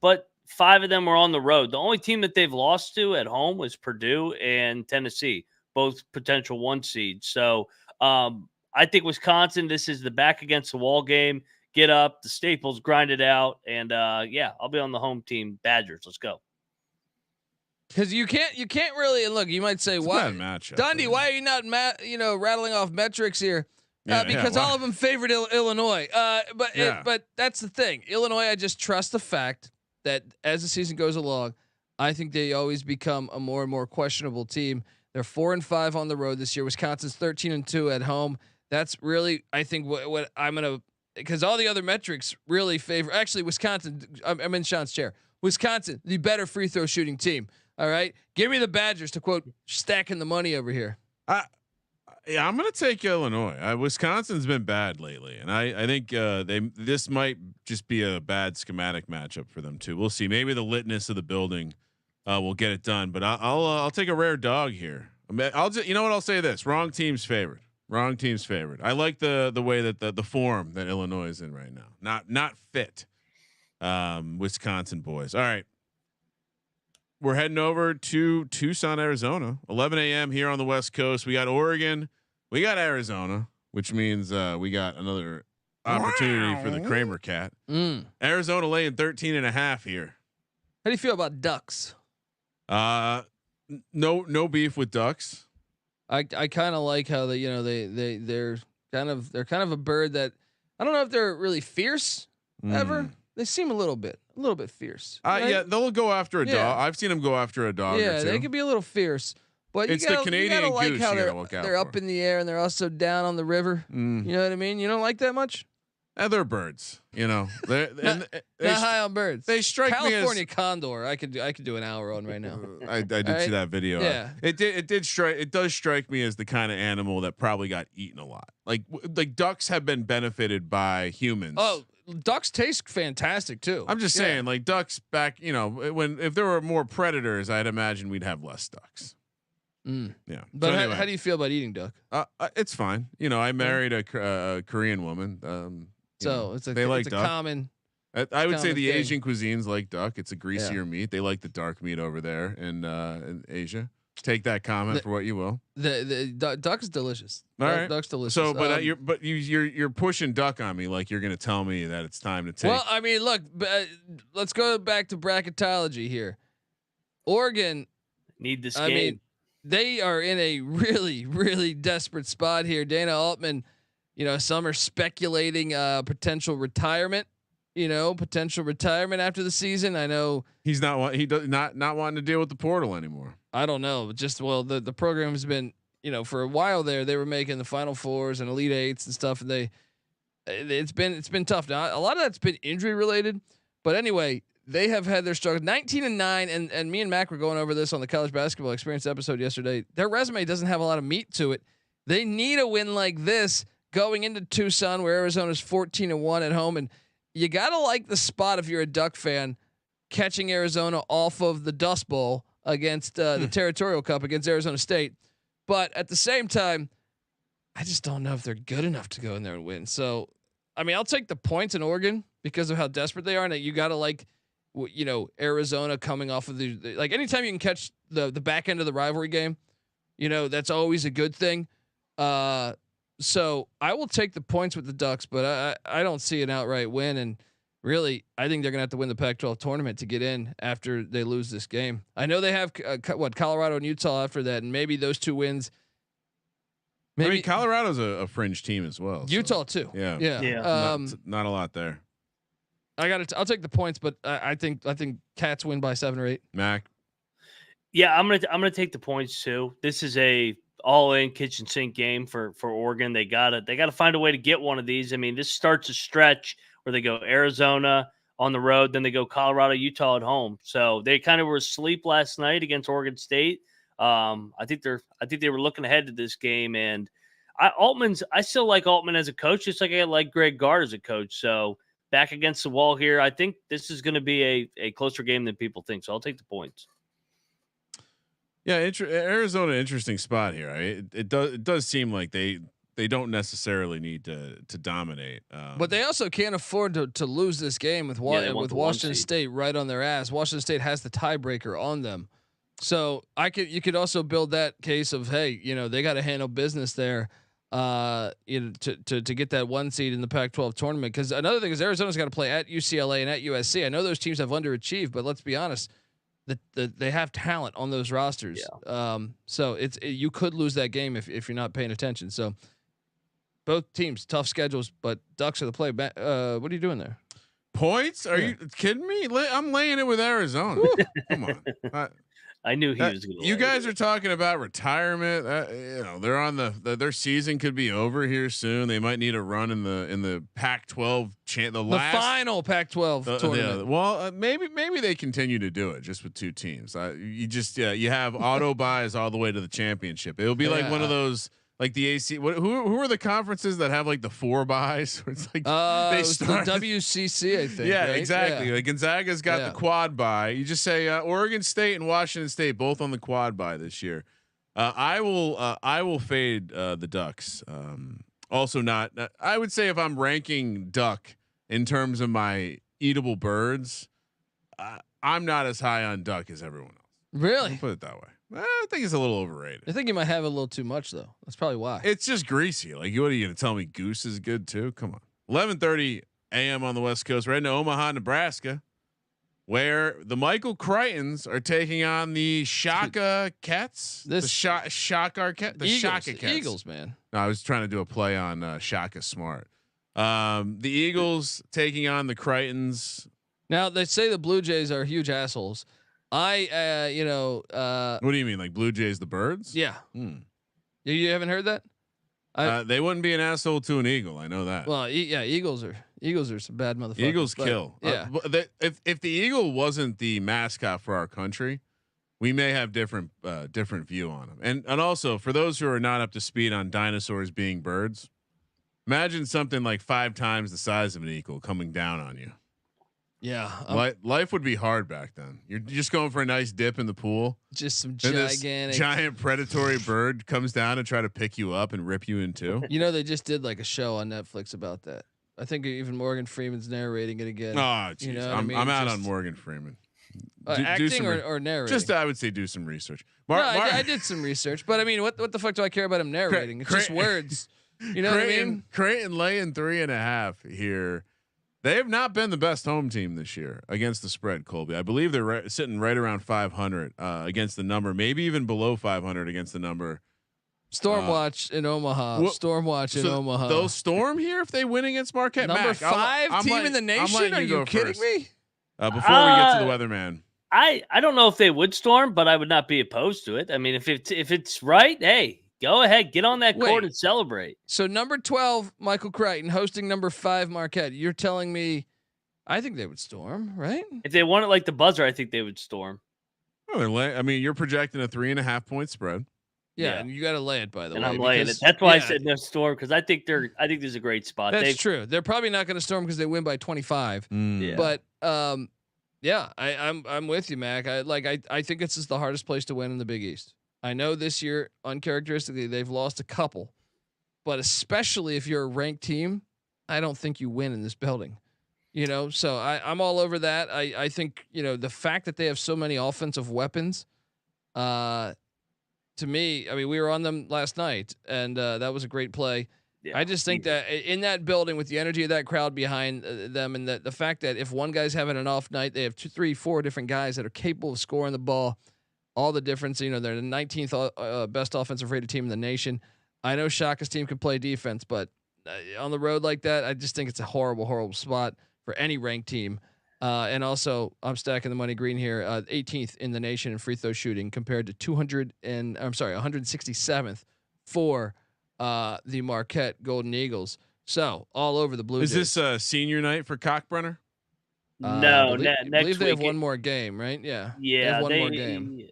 But 5 of them were on the road. The only team that they've lost to at home was Purdue and Tennessee, both potential 1 seeds. So I think Wisconsin, this is the back against the wall game. Get up, the Staples, grind it out, and yeah, I'll be on the home team. Badgers, let's go. Because you can't really look. You might say, "Why, Dundee? Why are you not rattling off metrics here?" Because all of them favored Illinois. But that's the thing. Illinois, I just trust the fact that as the season goes along, I think they always become a more and more questionable team. They're 4-5 on the road this year. Wisconsin's 13-2 at home. That's really, I think, what I'm gonna. Because all the other metrics really favor. Actually, Wisconsin. I'm in Sean's chair. Wisconsin, the better free throw shooting team. All right, give me the Badgers to quote stacking the money over here. Yeah, I'm gonna take Illinois. Wisconsin's been bad lately, and I think this might just be a bad schematic matchup for them too. We'll see. Maybe the litness of the building will get it done. But I'll take a rare dog here. You know what? I'll say this: wrong team's favored. Wrong team's favorite. I like the way that the form that Illinois is in right now. Not fit. Wisconsin boys. All right. We're heading over to Tucson, Arizona. 11 a.m. here on the West Coast. We got Oregon. We got Arizona, which means we got another opportunity for the Kramer cat. Arizona laying 13.5 here. How do you feel about Ducks? No beef with Ducks. I kind of like how they're kind of a bird that I don't know if they're really fierce ever. They seem a little bit fierce. Right? Yeah, they'll go after a dog. I've seen them go after a dog. Yeah, they can be a little fierce, but it's the Canadian goose. Like how they're up in the air and they're also down on the river. You know what I mean? You don't like that much? They're birds, They're not high on birds. They strike California me as condor. I could do an hour on right now. I did see that video. Yeah, it does strike me as the kind of animal that probably got eaten a lot. Like ducks have been benefited by humans. Oh, ducks taste fantastic too. I'm just saying, like ducks back. If there were more predators, I'd imagine we'd have less ducks. Yeah, but anyway. How do you feel about eating duck? It's fine. I married a Korean woman. So it's they like a duck. common. I would say the thing. Asian cuisines like duck. It's a greasier meat. They like the dark meat over there in Asia. Take that comment for what you will. The duck is delicious. All right, duck's delicious. So, but you're pushing duck on me like you're going to tell me that it's time to take. Well, I mean, look, let's go back to bracketology here. Oregon need this game. I mean, they are in a really, really desperate spot here. Dana Altman. Some are speculating potential retirement. Potential retirement after the season. I know he's not wanting to deal with the portal anymore. I don't know. Just the program has been for a while there. They were making the Final Fours and Elite Eights and stuff, and it's been tough. Now a lot of that's been injury related, but anyway, they have had their struggles. 19-9, and me and Mac were going over this on the College Basketball Experience episode yesterday. Their resume doesn't have a lot of meat to it. They need a win like this. Going into Tucson, where Arizona's 14-1 at home, and you gotta like the spot if you're a Duck fan, catching Arizona off of the Dust Bowl against the Territorial Cup against Arizona State. But at the same time, I just don't know if they're good enough to go in there and win. So, I mean, I'll take the points in Oregon because of how desperate they are, and that you gotta like, Arizona coming off of the like anytime you can catch the back end of the rivalry game, that's always a good thing. So I will take the points with the Ducks, but I don't see an outright win. And really, I think they're going to have to win the Pac-12 tournament to get in after they lose this game. I know they have Colorado and Utah after that, and maybe those 2 wins. Maybe Colorado's a fringe team as well. Utah too. Yeah. Not a lot there. I'll take the points, but I think Cats win by 7 or 8. Mac. Yeah, I'm gonna take the points too. This is a all-in kitchen sink game for Oregon. They gotta find a way to get one of these. I mean, this starts a stretch where they go Arizona on the road, then they go Colorado, Utah at home. So they kind of were asleep last night against Oregon State. I think they were looking ahead to this game, and I still like Altman as a coach, just like I like Greg Gard as a coach. So back against the wall here. I think this is going to be a closer game than people think. So I'll take the points. Yeah, Arizona, interesting spot here. It does seem like they don't necessarily need to dominate, but they also can't afford to lose this game with Washington State right on their ass. Washington State has the tiebreaker on them, so you could also build that case of, hey, they got to handle business there, to get that 1 seed in the Pac-12 tournament. Because another thing is Arizona's got to play at UCLA and at USC. I know those teams have underachieved, but let's be honest. They have talent on those rosters. Yeah. So you could lose that game if you're not paying attention. So both teams, tough schedules, but Ducks are the play. What are you doing there? Points? Are you kidding me? I'm laying it with Arizona. Come on. I knew he was going to. You guys are talking about retirement. They're on their season could be over here soon. They might need a run in the Pac-12 the final Pac-12 tournament. Well, maybe they continue to do it just with 2 teams. You have auto buys all the way to the championship. It'll be like one of those. Like the AC, who are the conferences that have like the 4 buys? It's like they start the WCC, I think. Yeah, right? exactly. Yeah. Like Gonzaga's got the quad buy. You just say Oregon State and Washington State both on the quad buy this year. I will fade the Ducks. Also, not. I would say if I'm ranking Duck in terms of my eatable birds, I'm not as high on Duck as everyone else. Really? I'll put it that way. I think it's a little overrated. I think you might have a little too much though. That's probably why. It's just greasy. Like, what are you going to tell me? Goose is good too? Come on. 11:30 a.m. on the West Coast, right into Omaha, Nebraska, where the Michael Creightons are taking on the Shaka Cats. The Shaka Cats. Eagles, man. No, I was trying to do a play on Shaka Smart. The Eagles taking on the Creightons. Now they say the Blue Jays are huge assholes. What do you mean, like Blue Jays, the birds? Yeah. You haven't heard that? They wouldn't be an asshole to an eagle. I know that. Well, Eagles are some bad motherfuckers. Eagles kill. Yeah. If the eagle wasn't the mascot for our country, we may have different view on them. And also for those who are not up to speed on dinosaurs being birds, imagine something like 5 times the size of an eagle coming down on you. Yeah, life would be hard back then. You're just going for a nice dip in the pool. Just some giant predatory bird comes down and try to pick you up and rip you in two. They just did like a show on Netflix about that. I think even Morgan Freeman's narrating it again. Oh, geez. I'm out on Morgan Freeman. Acting or narrating? Just I would say do some research. I did some research, but I mean, what the fuck do I care about him narrating? It's just words. You know what I mean? Creighton laying 3.5 here. They have not been the best home team this year against the spread, Colby. I believe they're sitting right around 500 against the number, maybe even below 500 against the number. Stormwatch in Omaha. Stormwatch in Omaha. They'll storm here if they win against Marquette. Number 5 team in the nation. Are you kidding me? Before we get to the weatherman, I don't know if they would storm, but I would not be opposed to it. I mean, if it's right, hey. Go ahead, get on that court and celebrate. So number 12, Michael Creighton hosting number 5, Marquette. You're telling me, I think they would storm, right? If they won it like the buzzer, I think they would storm. Well, you're projecting a 3.5 point spread. Yeah, and you got to lay it, by the way. And I'm laying it. That's why I said no storm, because I think there's a great spot. That's true. They're probably not going to storm because they win by 25. Yeah. But I'm with you, Mac. I think this is the hardest place to win in the Big East. I know this year, uncharacteristically, they've lost a couple, but especially if you're a ranked team, I don't think you win in this building. So I'm all over that. I think the fact that they have so many offensive weapons, to me, I mean, we were on them last night, and that was a great play. Yeah, I just think that in that building, with the energy of that crowd behind them, and the fact that if one guy's having an off night, they have 2, 3, 4 different guys that are capable of scoring the ball. All the difference, they're the 19th best offensive rated team in the nation. I know Shaka's team can play defense, but on the road like that, I just think it's a horrible, horrible spot for any ranked team. And also, I'm stacking the money green here, 18th in the nation in free throw shooting compared to 167th for the Marquette Golden Eagles. So all over the Blue Jays. Is this senior night for Cockbrenner? No, next week. I believe they have one more game, right? Yeah. Yeah. They have one more game.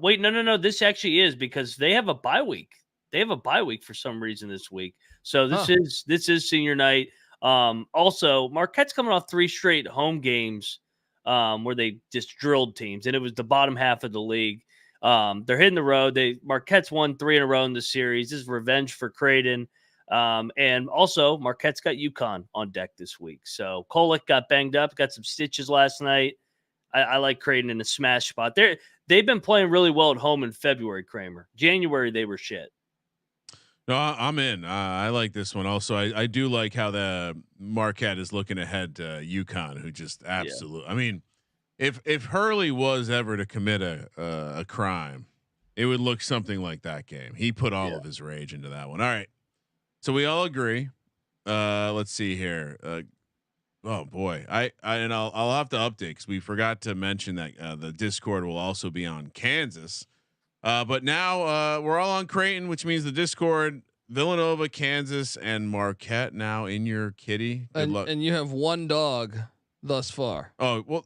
Wait, no. This actually is because they have a bye week. they have a bye week for some reason this week. So this is senior night. Also, Marquette's coming off 3 straight home games where they just drilled teams, and it was the bottom half of the league. They're hitting the road. Marquette's won 3 in a row in the series. This is revenge for Creighton. And also Marquette's got UConn on deck this week. So Kolek got banged up, got some stitches last night. I like Creighton in a smash spot. They've been playing really well at home in February, Kramer. January, they were shit. No, I'm in. I like this one. Also, I do like how the Marquette is looking ahead to UConn, who just absolutely. Yeah. I mean, if Hurley was ever to commit a crime, it would look something like that game. He put all of his rage into that one. All right, so we all agree. Let's see here. Oh boy, I'll have to update because we forgot to mention that the Discord will also be on Kansas. But now we're all on Creighton, which means the Discord, Villanova, Kansas, and Marquette now in your kitty. Good luck. And you have 1 dog thus far. Oh well,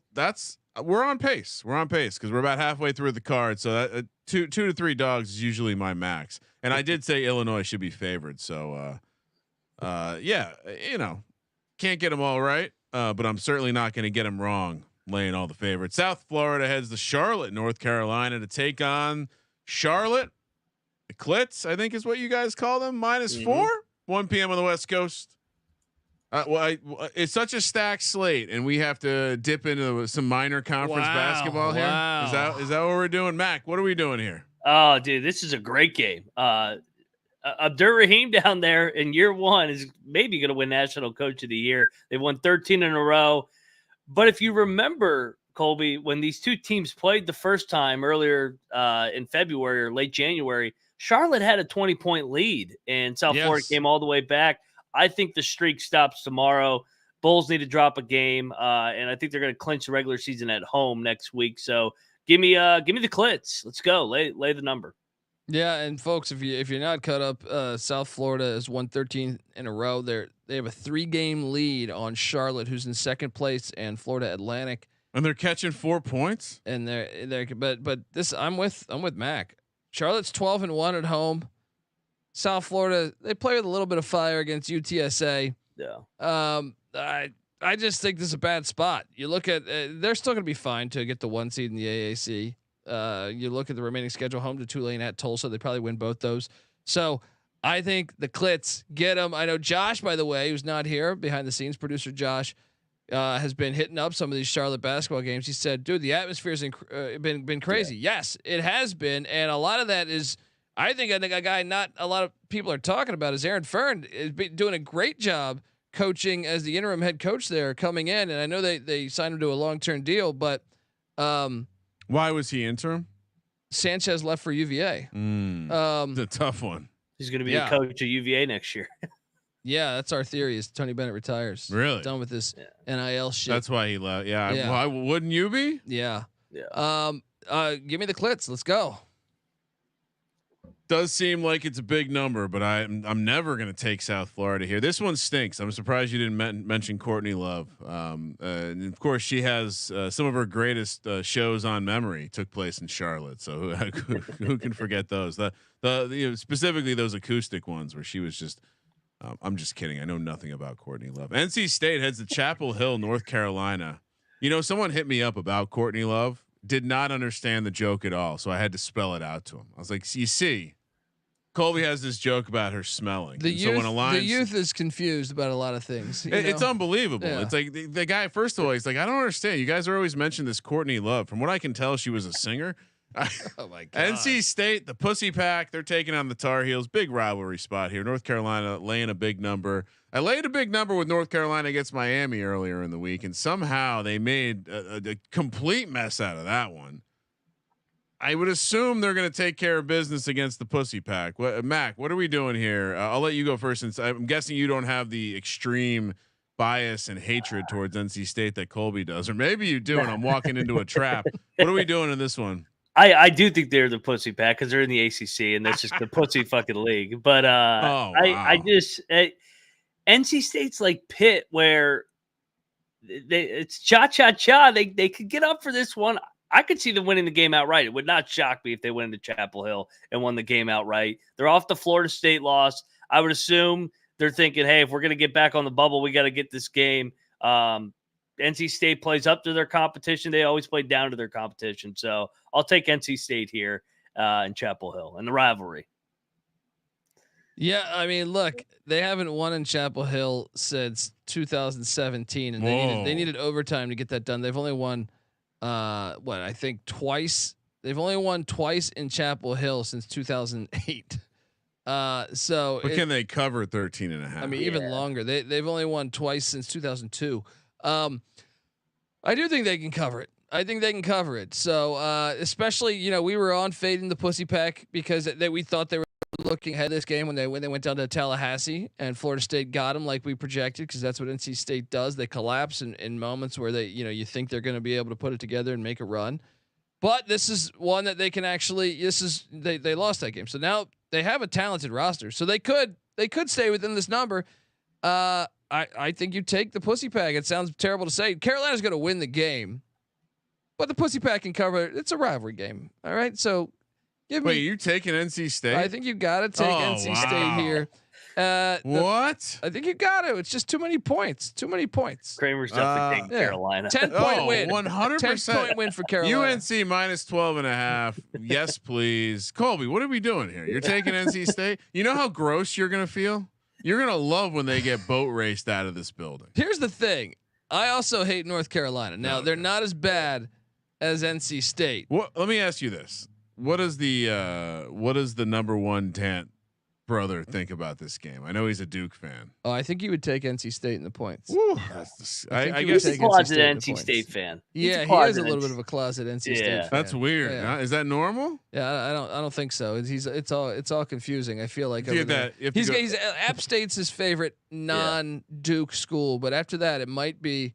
we're on pace. We're on pace because we're about halfway through the card. So that, 2 to 3 dogs is usually my max. And I did say Illinois should be favored. So yeah, can't get them all right, but I'm certainly not going to get them wrong. Laying all the favorites. South Florida heads to Charlotte, North Carolina to take on Charlotte. The Clits, I think is what you guys call them, -4, 1 p.m. on the West Coast. It's such a stacked slate, and we have to dip into some minor conference basketball here. Is that what we're doing, Mac? What are we doing here? Oh, dude, this is a great game. Abdur Rahim down there in year 1 is maybe going to win National Coach of the Year. They've won 13 in a row. But if you remember, Colby, when these two teams played the first time earlier in February or late January, Charlotte had a 20-point lead, and South Florida came all the way back. I think the streak stops tomorrow. Bulls need to drop a game, and I think they're going to clinch the regular season at home next week. So give me the Clits. Let's go. Lay the number. Yeah, and folks, if you're not caught up, South Florida has won 13 in a row. They have a 3-game lead on Charlotte, who's in second place, and Florida Atlantic. And they're catching 4 points. And but this I'm with Mac. Charlotte's 12-1 at home. South Florida, they play with a little bit of fire against UTSA. Yeah. I just think this is a bad spot. You look at they're still going to be fine to get the 1 seed in the AAC. You look at the remaining schedule: home to Tulane, at Tulsa. They probably win both those. So I think the Clits get them. I know Josh, by the way, who's not here behind the scenes, producer Josh, has been hitting up some of these Charlotte basketball games. He said, "Dude, the atmosphere's been crazy." Yeah. Yes, it has been, and a lot of that is, I think a guy not a lot of people are talking about is Aaron Fern is doing a great job coaching as the interim head coach there coming in, and I know they signed him to a long-term deal, but why was he interim? Sanchez left for UVA. It's a tough one. He's going to be the coach of UVA next year. Yeah, that's our theory. Is Tony Bennett retires? Really? Done with this NIL shit. That's why he left. Yeah. Why wouldn't you be? Yeah. Give me the Clits. Let's go. Does seem like it's a big number, but I'm never going to take South Florida here. This one stinks. I'm surprised you didn't mention Courtney Love. And of course, she has some of her greatest shows on memory took place in Charlotte. So who can forget those? Specifically those acoustic ones where she was just. I'm just kidding. I know nothing about Courtney Love. NC State heads to Chapel Hill, North Carolina. Someone hit me up about Courtney Love. Did not understand the joke at all, so I had to spell it out to him. I was like, "You see." Colby has this joke about her smelling. The youth is confused about a lot of things. It's unbelievable. Yeah. It's like the guy. First of all, he's like, I don't understand. You guys are always mentioning this Courtney Love. From what I can tell, she was a singer. Oh my God. NC State, the Pussy Pack, they're taking on the Tar Heels. Big rivalry spot here. North Carolina laying a big number. I laid a big number with North Carolina against Miami earlier in the week, and somehow they made a complete mess out of that one. I would assume they're going to take care of business against the Pussy Pack. Mac, what are we doing here? I'll let you go first, since I'm guessing you don't have the extreme bias and hatred towards NC State that Colby does, or maybe you do, and I'm walking into a trap. What are we doing in this one? I do think they're the Pussy Pack because they're in the ACC, and that's just the pussy fucking league. But wow. NC State's like Pitt, where it's cha cha cha. They could get up for this one. I could see them winning the game outright. It would not shock me if they went into Chapel Hill and won the game outright. They're off the Florida State loss. I would assume they're thinking, hey, if we're going to get back on the bubble, we got to get this game. NC State plays up to their competition. They always play down to their competition. So I'll take NC State here in Chapel Hill and the rivalry. Yeah, I mean, look, they haven't won in Chapel Hill since 2017, and they needed overtime to get that done. They've only won, I think twice. They've only won twice in Chapel Hill since 2008. But can they cover 13.5? I mean, even longer. They've only won twice since 2002. I do think they can cover it. I think they can cover it. So, especially, we were on fading the Pussy Pack because we thought they were looking ahead of this game when they went down to Tallahassee and Florida State got them like we projected, because that's what NC State does. They collapse in moments where they, you think they're going to be able to put it together and make a run. But this is one that they can actually. They lost that game, so now they have a talented roster, so they could stay within this number. I think you take the Pussy Pack. It sounds terrible to say. Carolina's going to win the game, but the Pussy Pack can cover it. It's a rivalry game. All right. So you're taking NC State? I think you got to take NC State here. What? I think you got to. It's just too many points. Kramer's definitely taking Carolina. 10-point win. 100%. 10-point win for Carolina. UNC minus 12.5. Yes, please. Colby, what are we doing here? You're taking NC State? You know how gross you're going to feel? You're going to love when they get boat raced out of this building. Here's the thing. I also hate North Carolina. Now, they're not as bad as NC State. Let me ask you this. What does the number one Dant brother think about this game? I know he's a Duke fan. Oh, I think he would take NC State in the points. Woo, I guess he's a closet NC State fan. Yeah, he is a little bit of a closet NC State fan. That's weird. Yeah. Is that normal? Yeah, I don't think so. It's all confusing. I feel like he's App State's his favorite non-Duke school, but after that, it might be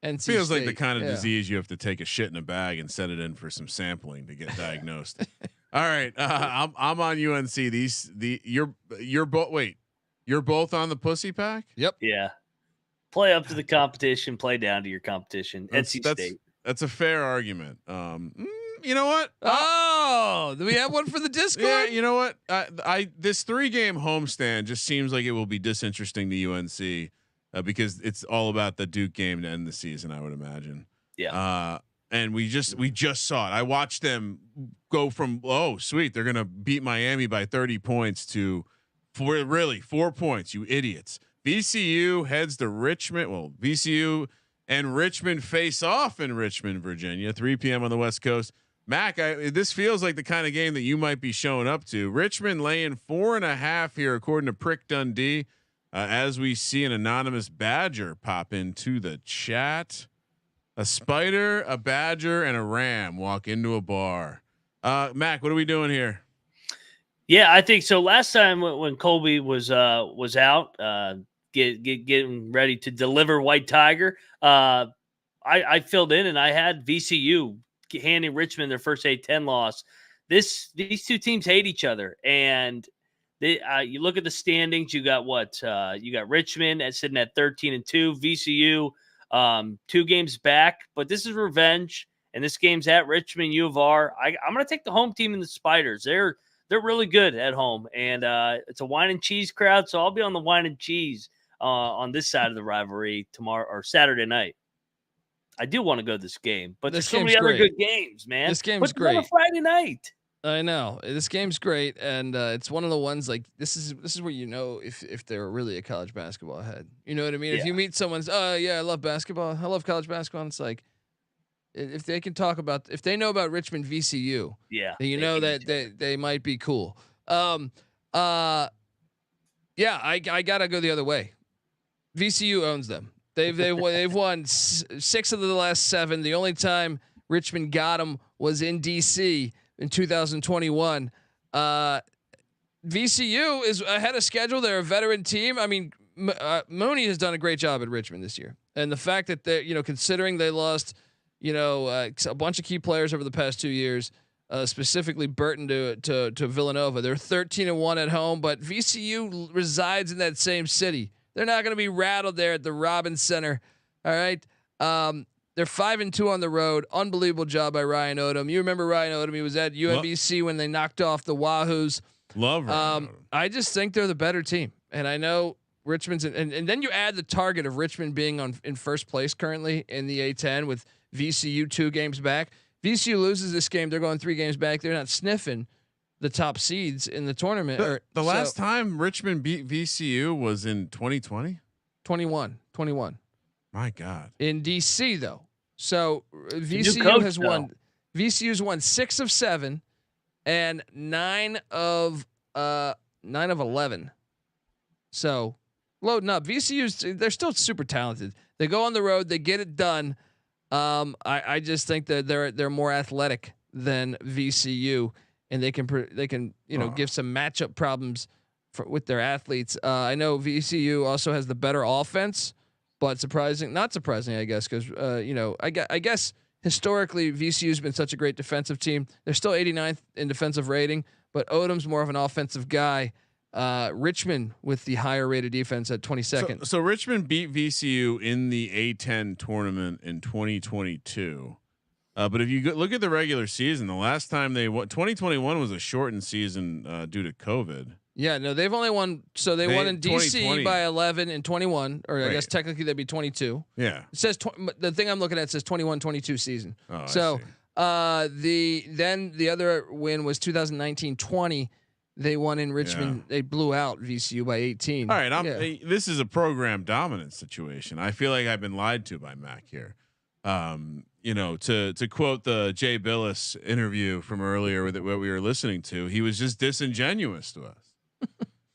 NC State. Feels like the kind of disease you have to take a shit in a bag and set it in for some sampling to get diagnosed. All right, I'm on UNC. You're both on the Pussy Pack. Yep. Yeah. Play up to the competition. Play down to your competition. NC State. That's a fair argument. You know what? Do we have one for the Discord? Yeah. You know what? This 3-game homestand just seems like it will be disinteresting to UNC because it's all about the Duke game to end the season, I would imagine. Yeah. And we just saw it. I watched them go from sweet, they're gonna beat Miami by 30 points to 4 points. You idiots. VCU heads to Richmond. Well, VCU and Richmond face off in Richmond, Virginia. 3 p.m. on the West Coast. Mac, this feels like the kind of game that you might be showing up to. Richmond laying 4.5 here, according to Prick Dundee. As we see an anonymous badger pop into the chat. A spider, a badger, and a ram walk into a bar. Mac, what are we doing here? Yeah, I think so. Last time when Colby was out, getting ready to deliver White Tiger, I filled in and I had VCU handing Richmond their first A-10 loss. These two teams hate each other, and you look at the standings. You got you got Richmond sitting at 13-2, VCU. 2 games back, but this is revenge, and this game's at Richmond U of R. I'm going to take the home team in the Spiders. They're really good at home, and it's a wine and cheese crowd, so I'll be on the wine and cheese on this side of the rivalry tomorrow or Saturday night. I do want to go to this game, but there's so many other good games, man. This game's great. On a Friday night. I know this game's great, and it's one of the ones like this is where if they're really a college basketball head. You know what I mean? Yeah. If you meet someone's, I love basketball, I love college basketball. And it's like if they can talk about, if they know about Richmond VCU, then you know that they might be cool. I gotta go the other way. VCU owns them. They've won 6 of the last 7. The only time Richmond got them was in DC. In 2021, VCU is ahead of schedule. They're a veteran team. I mean, Mooney has done a great job at Richmond this year, and the fact that they, considering they lost, a bunch of key players over the past 2 years, specifically Burton to Villanova. They're 13-1 at home, but VCU resides in that same city. They're not going to be rattled there at the Robins Center. All right. They're 5-2 on the road. Unbelievable job by Ryan Odom. You remember Ryan Odom? He was at UMBC when they knocked off the Wahoos. Love Ryan Odom. I just think they're the better team, and I know Richmond's and then you add the target of Richmond being in first place currently in the A10 with VCU 2 games back. VCU loses this game, they're going 3 games back. They're not sniffing the top seeds in the tournament. The last time Richmond beat VCU was in 2020? 21. My God. In DC though. So VCU has won. VCU's won 6 of 7 and 9 of 11. So loading up. They're still super talented. They go on the road, they get it done. I just think that they're more athletic than VCU, and they can give some matchup problems with their athletes. I know VCU also has the better offense, but not surprising, I guess, because I guess historically VCU's been such a great defensive team. They're still 89th in defensive rating, but Odom's more of an offensive guy. Richmond with the higher rated defense at 22nd. So Richmond beat VCU in the A10 tournament in 2022. But if you look at the regular season, the last time they won, 2021 was a shortened season due to COVID. Yeah, no, they've only won. So they won in DC by 11 and 21, or I guess technically that'd be 22. Yeah, it says the thing I'm looking at says 21-22 season. Oh, so the other win was 2019-20. They won in Richmond. Yeah. They blew out VCU by 18. All right, this is a program dominance situation. I feel like I've been lied to by Mac here. To quote the Jay Billis interview from earlier with what we were listening to, he was just disingenuous to us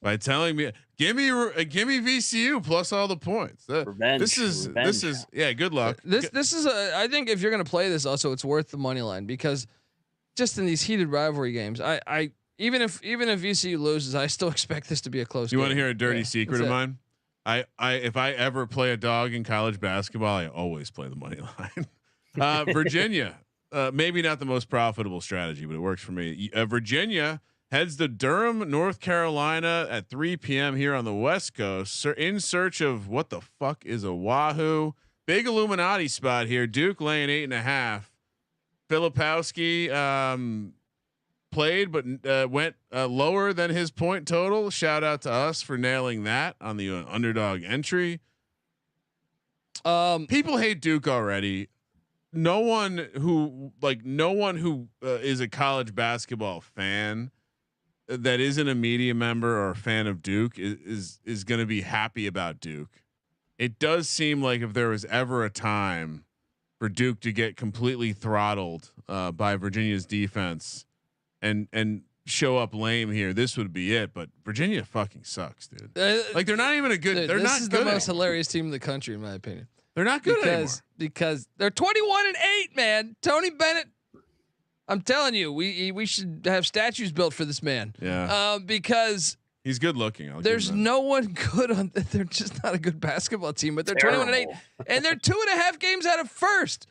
by telling me, "Give me VCU plus all the points." Revenge. This is good luck. This is I think if you're going to play this, also it's worth the money line, because just in these heated rivalry games, I even if VCU loses, I still expect this to be a close game. You want to hear a dirty secret of mine? If I ever play a dog in college basketball, I always play the money line. Virginia, maybe not the most profitable strategy, but it works for me. Virginia heads to Durham, North Carolina at 3 p.m. here on the West Coast, in search of what the fuck is a Wahoo. Big Illuminati spot here. Duke laying 8.5. Filipowski played, but went lower than his point total. Shout out to us for nailing that on the underdog entry. People hate Duke already. No one who is a college basketball fan that isn't a media member or a fan of Duke is going to be happy about Duke. It does seem like if there was ever a time for Duke to get completely throttled by Virginia's defense and show up lame here, this would be it. But Virginia fucking sucks, dude. Like they're not even a good. They're not. This is the most hilarious team in the country, in my opinion. They're not good anymore because they're 21-8, man. Tony Bennett. I'm telling you, we should have statues built for this man. Yeah. Because he's good looking. There's no one good on. They're just not a good basketball team, but they're 21-8, and they're 2.5 games out of first.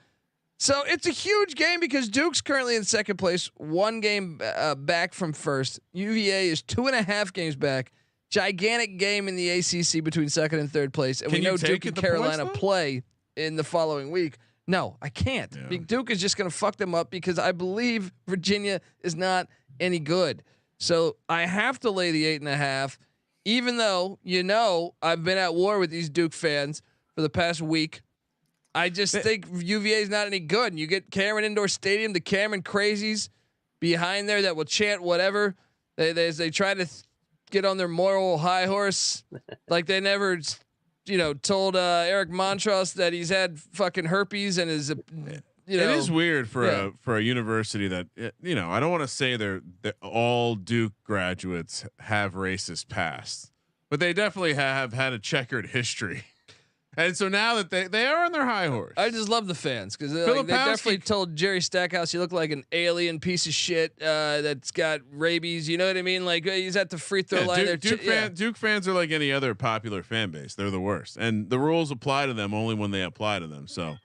So it's a huge game because Duke's currently in second place, 1 game back from first. UVA is 2.5 games back. Gigantic game in the ACC between second and third place, and we know Duke and Carolina play in the following week. No, I can't. Yeah. Duke is just going to fuck them up because I believe Virginia is not any good. So I have to lay the 8.5, even though I've been at war with these Duke fans for the past week. I just think UVA is not any good. And you get Cameron Indoor Stadium, the Cameron crazies behind there that will chant whatever. They try to get on their moral high horse, like they never, told Eric Montross that he's had fucking herpes and is, It is weird for a university that I don't want to say that all Duke graduates have racist pasts, but they definitely have had a checkered history. And so now that they are on their high horse, I just love the fans because they definitely told Jerry Stackhouse, "You look like an alien piece of shit that's got rabies." You know what I mean? Like he's at the free throw line. Duke fans are like any other popular fan base; they're the worst, and the rules apply to them only when they apply to them. So,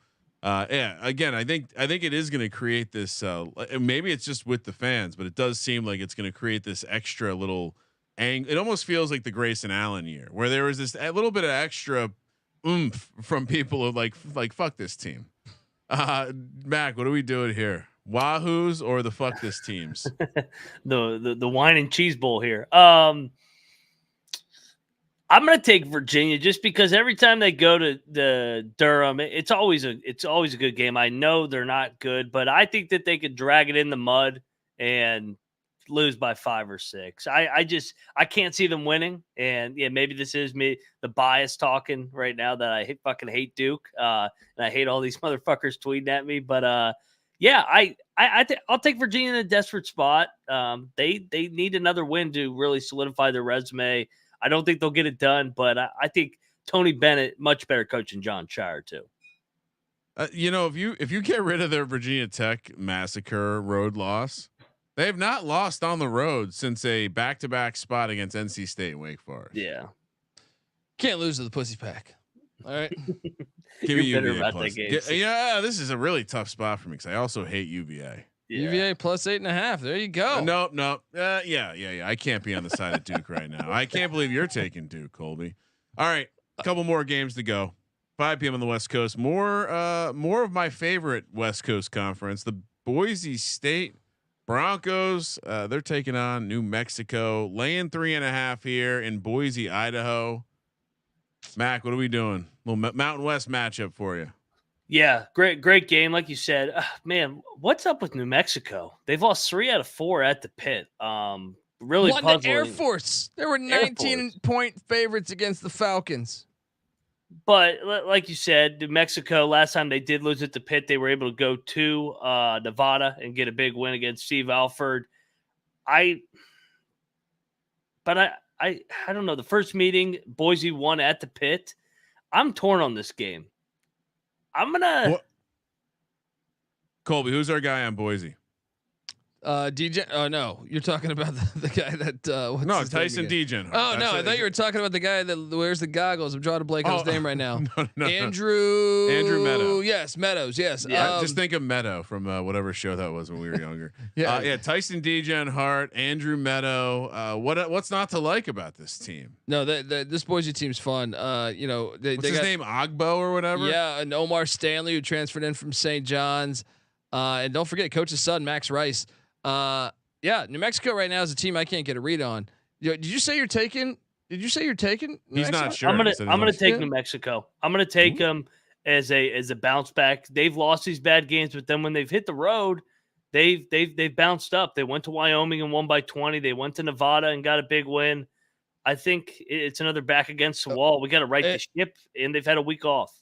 again, I think it is going to create this. Maybe it's just with the fans, but it does seem like it's going to create this extra little It almost feels like the Grayson Allen year, where there was a little bit of extra oomph from people who like fuck this team. Mac, what are we doing here? Wahoos or the fuck this teams? the wine and cheese bowl here. I'm going to take Virginia just because every time they go to the Durham, it's always a good game. I know they're not good, but I think that they could drag it in the mud and lose by 5 or 6. I can't see them winning. And yeah, maybe this is me, the bias talking right now that I fucking hate Duke. And I hate all these motherfuckers tweeting at me, but yeah, I'll take Virginia in a desperate spot. They need another win to really solidify their resume. I don't think they'll get it done, but I think Tony Bennett much better coach than John Shire too. If you get rid of their Virginia Tech massacre road loss, they have not lost on the road since a back-to-back spot against NC State and Wake Forest. Yeah, can't lose to the Pussy Pack. All right, give me UVA plus. Yeah, this is a really tough spot for me because I also hate UVA. Yeah. UVA plus 8.5. There you go. Nope. Yeah. I can't be on the side of Duke right now. I can't believe you're taking Duke, Colby. All right, a couple more games to go. 5 p.m. on the West Coast. More of my favorite West Coast conference, the Boise State Broncos. They're taking on New Mexico, laying 3.5 here in Boise, Idaho. Mac, what are we doing? Little Mountain West matchup for you. Yeah, great game. Like you said, man, what's up with New Mexico? They've lost 3 out of 4 at the pit. Really won puzzling. The Air Force. There were 19-point favorites against the Falcons. But like you said, New Mexico, last time they did lose at the pit, they were able to go to Nevada and get a big win against Steve Alford. I don't know. The first meeting, Boise won at the pit. I'm torn on this game. I'm gonna. Colby, who's our guy on Boise? DJ. Oh no, you're talking about the guy that. No, Tyson DJ. Oh no, I thought you were talking about the guy that wears the goggles. I'm drawing a blank on his name right now. No. Andrew Meadow. Yes, Meadows. Yes. Yeah, just think of Meadow from whatever show that was when we were younger. Yeah. Tyson DJ Hart, Andrew Meadow. What's not to like about this team? No, this Boise team's fun. What's his name? Ogbo or whatever. Yeah, and Omar Stanley, who transferred in from St. John's. And don't forget coach's son, Max Rice. New Mexico right now is a team I can't get a read on. Did you say you're taking? He's not sure. I'm gonna take New Mexico. I'm gonna take them as a bounce back. They've lost these bad games, but then when they've hit the road, they've bounced up. They went to Wyoming and won by 20. They went to Nevada and got a big win. I think it's another back against the wall. We got to right the ship, and they've had a week off.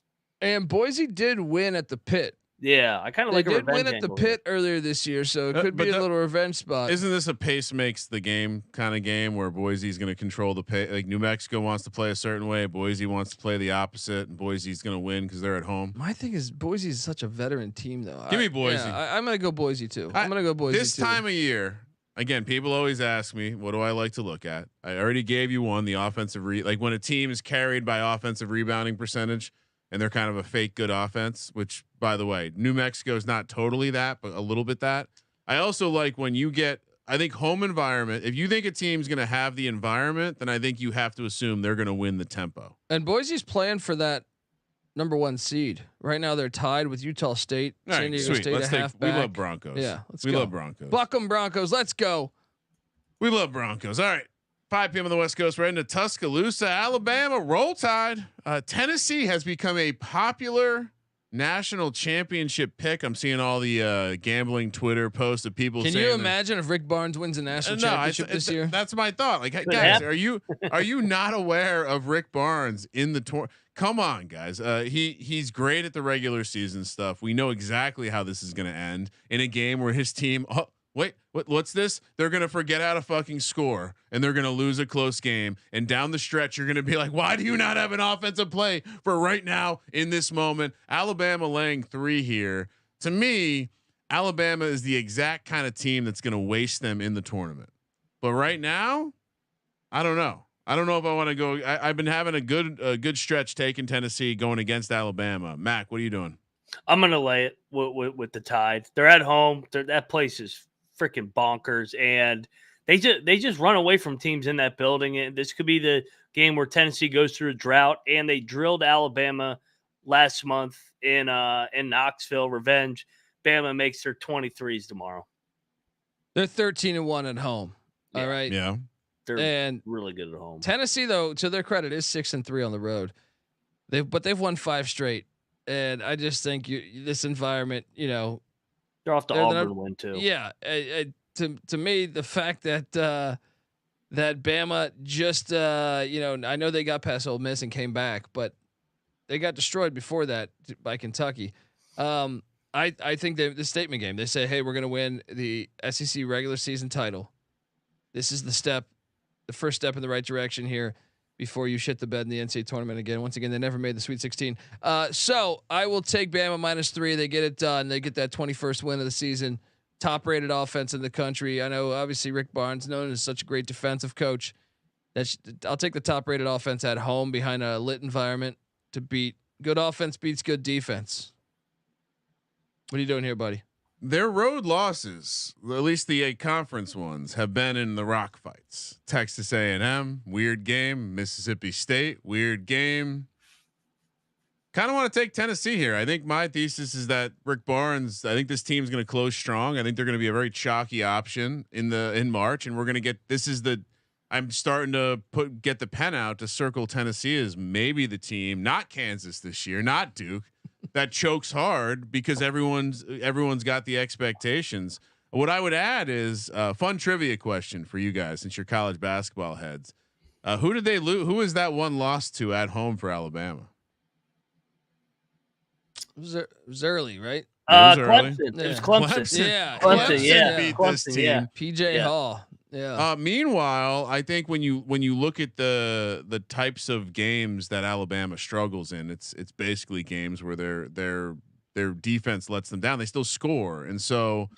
And Boise did win at the pit. Yeah, I kind of like. They did win at the pit earlier this year, so it could be a little revenge spot. Isn't this a pace makes the game kind of game where Boise's going to control the pace? Like New Mexico wants to play a certain way, Boise wants to play the opposite, and Boise's going to win because they're at home. My thing is Boise is such a veteran team, though. Give me Boise. I'm going to go Boise too. I'm going to go Boise this time of year. Again, people always ask me, what do I like to look at? I already gave you one, the offensive like when a team is carried by offensive rebounding percentage. And they're kind of a fake good offense, which, by the way, New Mexico is not totally that, but a little bit that. I also like when you get, I think home environment. If you think a team's going to have the environment, then I think you have to assume they're going to win the tempo. And Boise's playing for that number 1 seed right now. They're tied with Utah State. San Diego State. We love Broncos. Yeah, we love Broncos. Buck 'em Broncos. Let's go. We love Broncos. All right. 5 p.m. on the West Coast, right into Tuscaloosa, Alabama. Roll Tide. Tennessee has become a popular national championship pick. I'm seeing all the gambling Twitter posts of people. Can you imagine if Rick Barnes wins a national championship this year? That's my thought. Like, guys, are you not aware of Rick Barnes in the tour? Come on, guys. He's great at the regular season stuff. We know exactly how this is going to end in a game where his team. Wait, what's this? They're going to forget how to fucking score and they're going to lose a close game. And down the stretch, you're going to be like, why do you not have an offensive play for right now in this moment? Alabama laying 3 here. To me, Alabama is the exact kind of team that's going to waste them in the tournament. But right now, I don't know. I don't know if I want to go. I've been having a good stretch taking Tennessee going against Alabama. Mac, what are you doing? I'm going to lay it with the Tide. They're at home. That place is freaking bonkers, and they just run away from teams in that building. And this could be the game where Tennessee goes through a drought, and they drilled Alabama last month in Knoxville. Revenge. Bama makes their 23s tomorrow. They're 13-1 at home. Yeah. All right. Yeah. They're really good at home. Tennessee, though, to their credit, is 6-3 on the road. They've won 5 straight, and I just think this environment, they're off the Auburn win too. Yeah, to me, the fact that that Bama just I know they got past Ole Miss and came back, but they got destroyed before that by Kentucky. I think the statement game. They say, hey, we're going to win the SEC regular season title. This is the first step in the right direction here before you shit the bed in the NCAA tournament again. Once again, they never made the Sweet 16. So I will take Bama -3. They get it done. They get that 21st win of the season. Top rated offense in the country. I know obviously Rick Barnes, known as such a great defensive coach. I'll take the top rated offense at home behind a lit environment to beat. Good offense beats good defense. What are you doing here, buddy? Their road losses, at least the 8 conference ones, have been in the rock fights. Texas A&M, weird game. Mississippi State, weird game. Kind of want to take Tennessee here. I think my thesis is that Rick Barnes, I think this team's going to close strong. I think they're going to be a very chalky option in March, and we're going to get. I'm starting to get the pen out to circle Tennessee as maybe the team, not Kansas this year, not Duke, that chokes hard because everyone's got the expectations. What I would add is a fun trivia question for you guys, since you're college basketball heads. Who did they lose? Who is that one loss to at home for Alabama? It was early, right? Clemson. It was Clemson. Yeah, Clemson beat this team. Yeah. PJ Hall. Yeah. Meanwhile, I think when you look at the types of games that Alabama struggles in, it's basically games where their defense lets them down. They still score, and so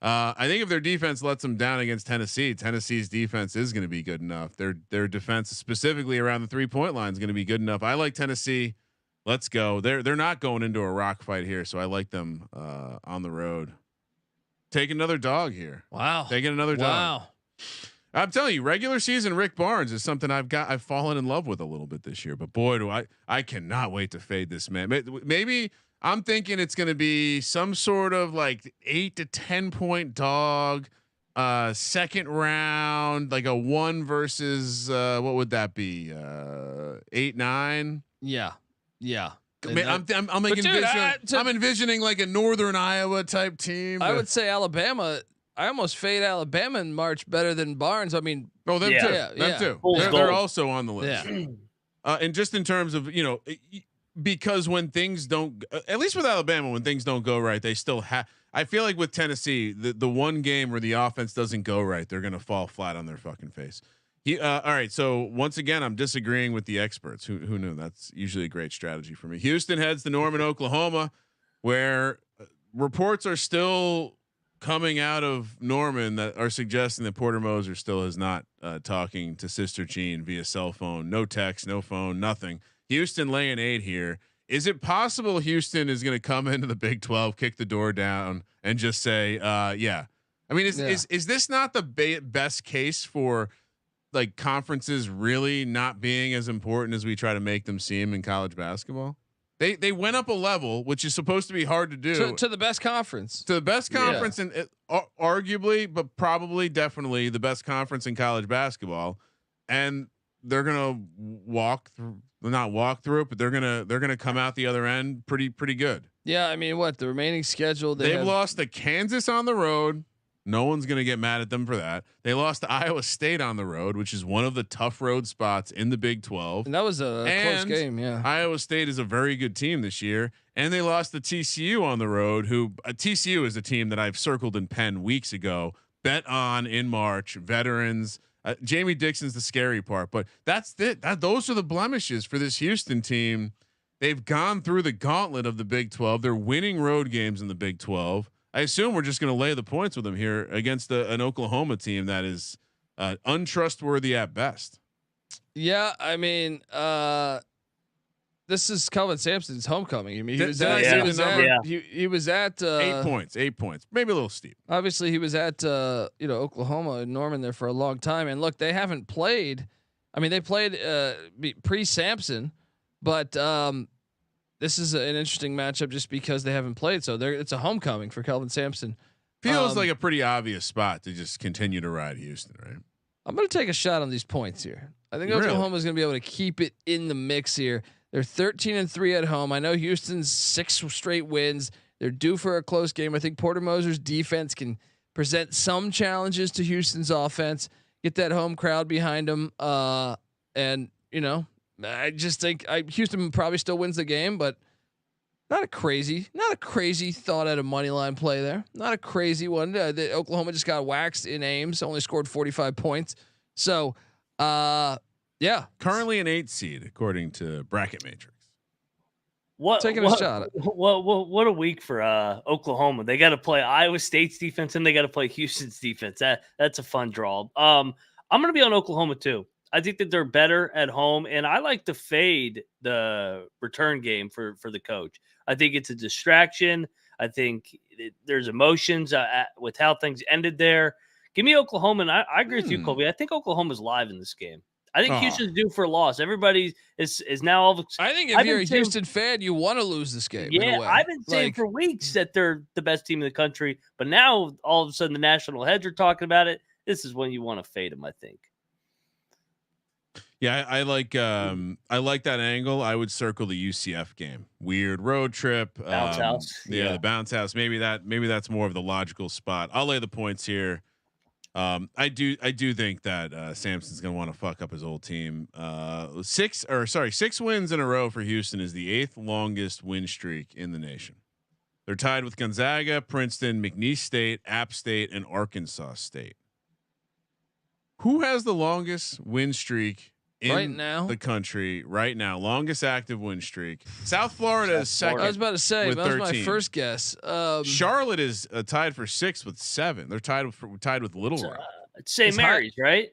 I think if their defense lets them down against Tennessee, Tennessee's defense is going to be good enough. Their defense, specifically around the 3-point line, is going to be good enough. I like Tennessee. Let's go. They're not going into a rock fight here, so I like them on the road. Take another dog here. Wow. Taking another dog. Wow. I'm telling you, regular season Rick Barnes is something I've fallen in love with a little bit this year. But boy, do I cannot wait to fade this man. Maybe I'm thinking it's going to be some sort of like 8 to 10 point dog, second round, like a 1 versus what would that be? 8-9. Yeah. I'm envisioning like a Northern Iowa type team. I would say Alabama. I almost fade Alabama in March better than Barnes. I mean, them too. Them too. They're also on the list. Yeah. And just in terms of because when things don't, at least with Alabama, when things don't go right, they still have. I feel like with Tennessee, the one game where the offense doesn't go right, they're going to fall flat on their fucking face. All right. So once again, I'm disagreeing with the experts. Who knew? That's usually a great strategy for me. Houston heads to Norman, Oklahoma, where reports are still coming out of Norman that are suggesting that Porter Moser still is not talking to Sister Jean via cell phone. No text, no phone, nothing. Houston laying 8 here. Is it possible Houston is going to come into the Big 12, kick the door down, and just say, yeah? I mean, is this not the best case for like conferences really not being as important as we try to make them seem in college basketball? They went up a level, which is supposed to be hard to do, to the best conference, and arguably, but probably definitely the best conference in college basketball. And they're going to not walk through it, but they're going to come out the other end pretty good. Yeah. I mean, the remaining schedule, they've lost to Kansas on the road. No one's going to get mad at them for that. They lost to Iowa State on the road, which is one of the tough road spots in the Big 12. And that was a close game. Yeah. Iowa State is a very good team this year. And they lost to TCU on the road, who TCU is a team that I've circled in pen weeks ago, bet on in March, veterans. Jamie Dixon's the scary part, but that's it. Those are the blemishes for this Houston team. They've gone through the gauntlet of the Big 12. They're winning road games in the Big 12. I assume we're just going to lay the points with them here against an Oklahoma team that is untrustworthy at best. Yeah, I mean, this is Kelvin Sampson's homecoming. I mean, he was at 8 points, 8 points, maybe a little steep. Obviously, he was at Oklahoma and Norman there for a long time. And look, they haven't played. I mean, they played pre-Sampson, but this is an interesting matchup just because they haven't played. So it's a homecoming for Kelvin Sampson. Feels like a pretty obvious spot to just continue to ride Houston, right? I'm going to take a shot on these points here. I think Oklahoma is going to be able to keep it in the mix here. They're 13-3 at home. I know Houston's 6 straight wins. They're due for a close game. I think Porter Moser's defense can present some challenges to Houston's offense. Get that home crowd behind them, and I just think Houston probably still wins the game, but not a crazy thought out of money line play there. Not a crazy one. Oklahoma just got waxed in Ames, only scored 45 points. So, yeah, currently an 8 seed according to Bracket Matrix. Taking a shot. What a week for Oklahoma. They got to play Iowa State's defense and they got to play Houston's defense. That's a fun draw. I'm going to be on Oklahoma too. I think that they're better at home, and I like to fade the return game for the coach. I think it's a distraction. I think there's emotions with how things ended there. Give me Oklahoma, and I agree with you, Colby. I think Oklahoma's live in this game. I think Houston's due for a loss. Everybody is now all of. I think if you're a Houston fan, you want to lose this game. Yeah, I've been saying for weeks that they're the best team in the country, but now all of a sudden the national heads are talking about it. This is when you want to fade them, I think. Yeah, I like that angle. I would circle the UCF game. Weird road trip. Bounce house. Yeah, the bounce house. Maybe that's more of the logical spot. I'll lay the points here. I do think that Sampson's gonna want to fuck up his old team. 6 wins in a row for Houston is the 8th longest win streak in the nation. They're tied with Gonzaga, Princeton, McNeese State, App State, and Arkansas State. Who has the longest win streak in the country right now? Longest active win streak. South Florida is second. I was about to say that was my first guess. Charlotte is tied for 6th with 7. They're tied with Little Rock. It's St. Mary's, right?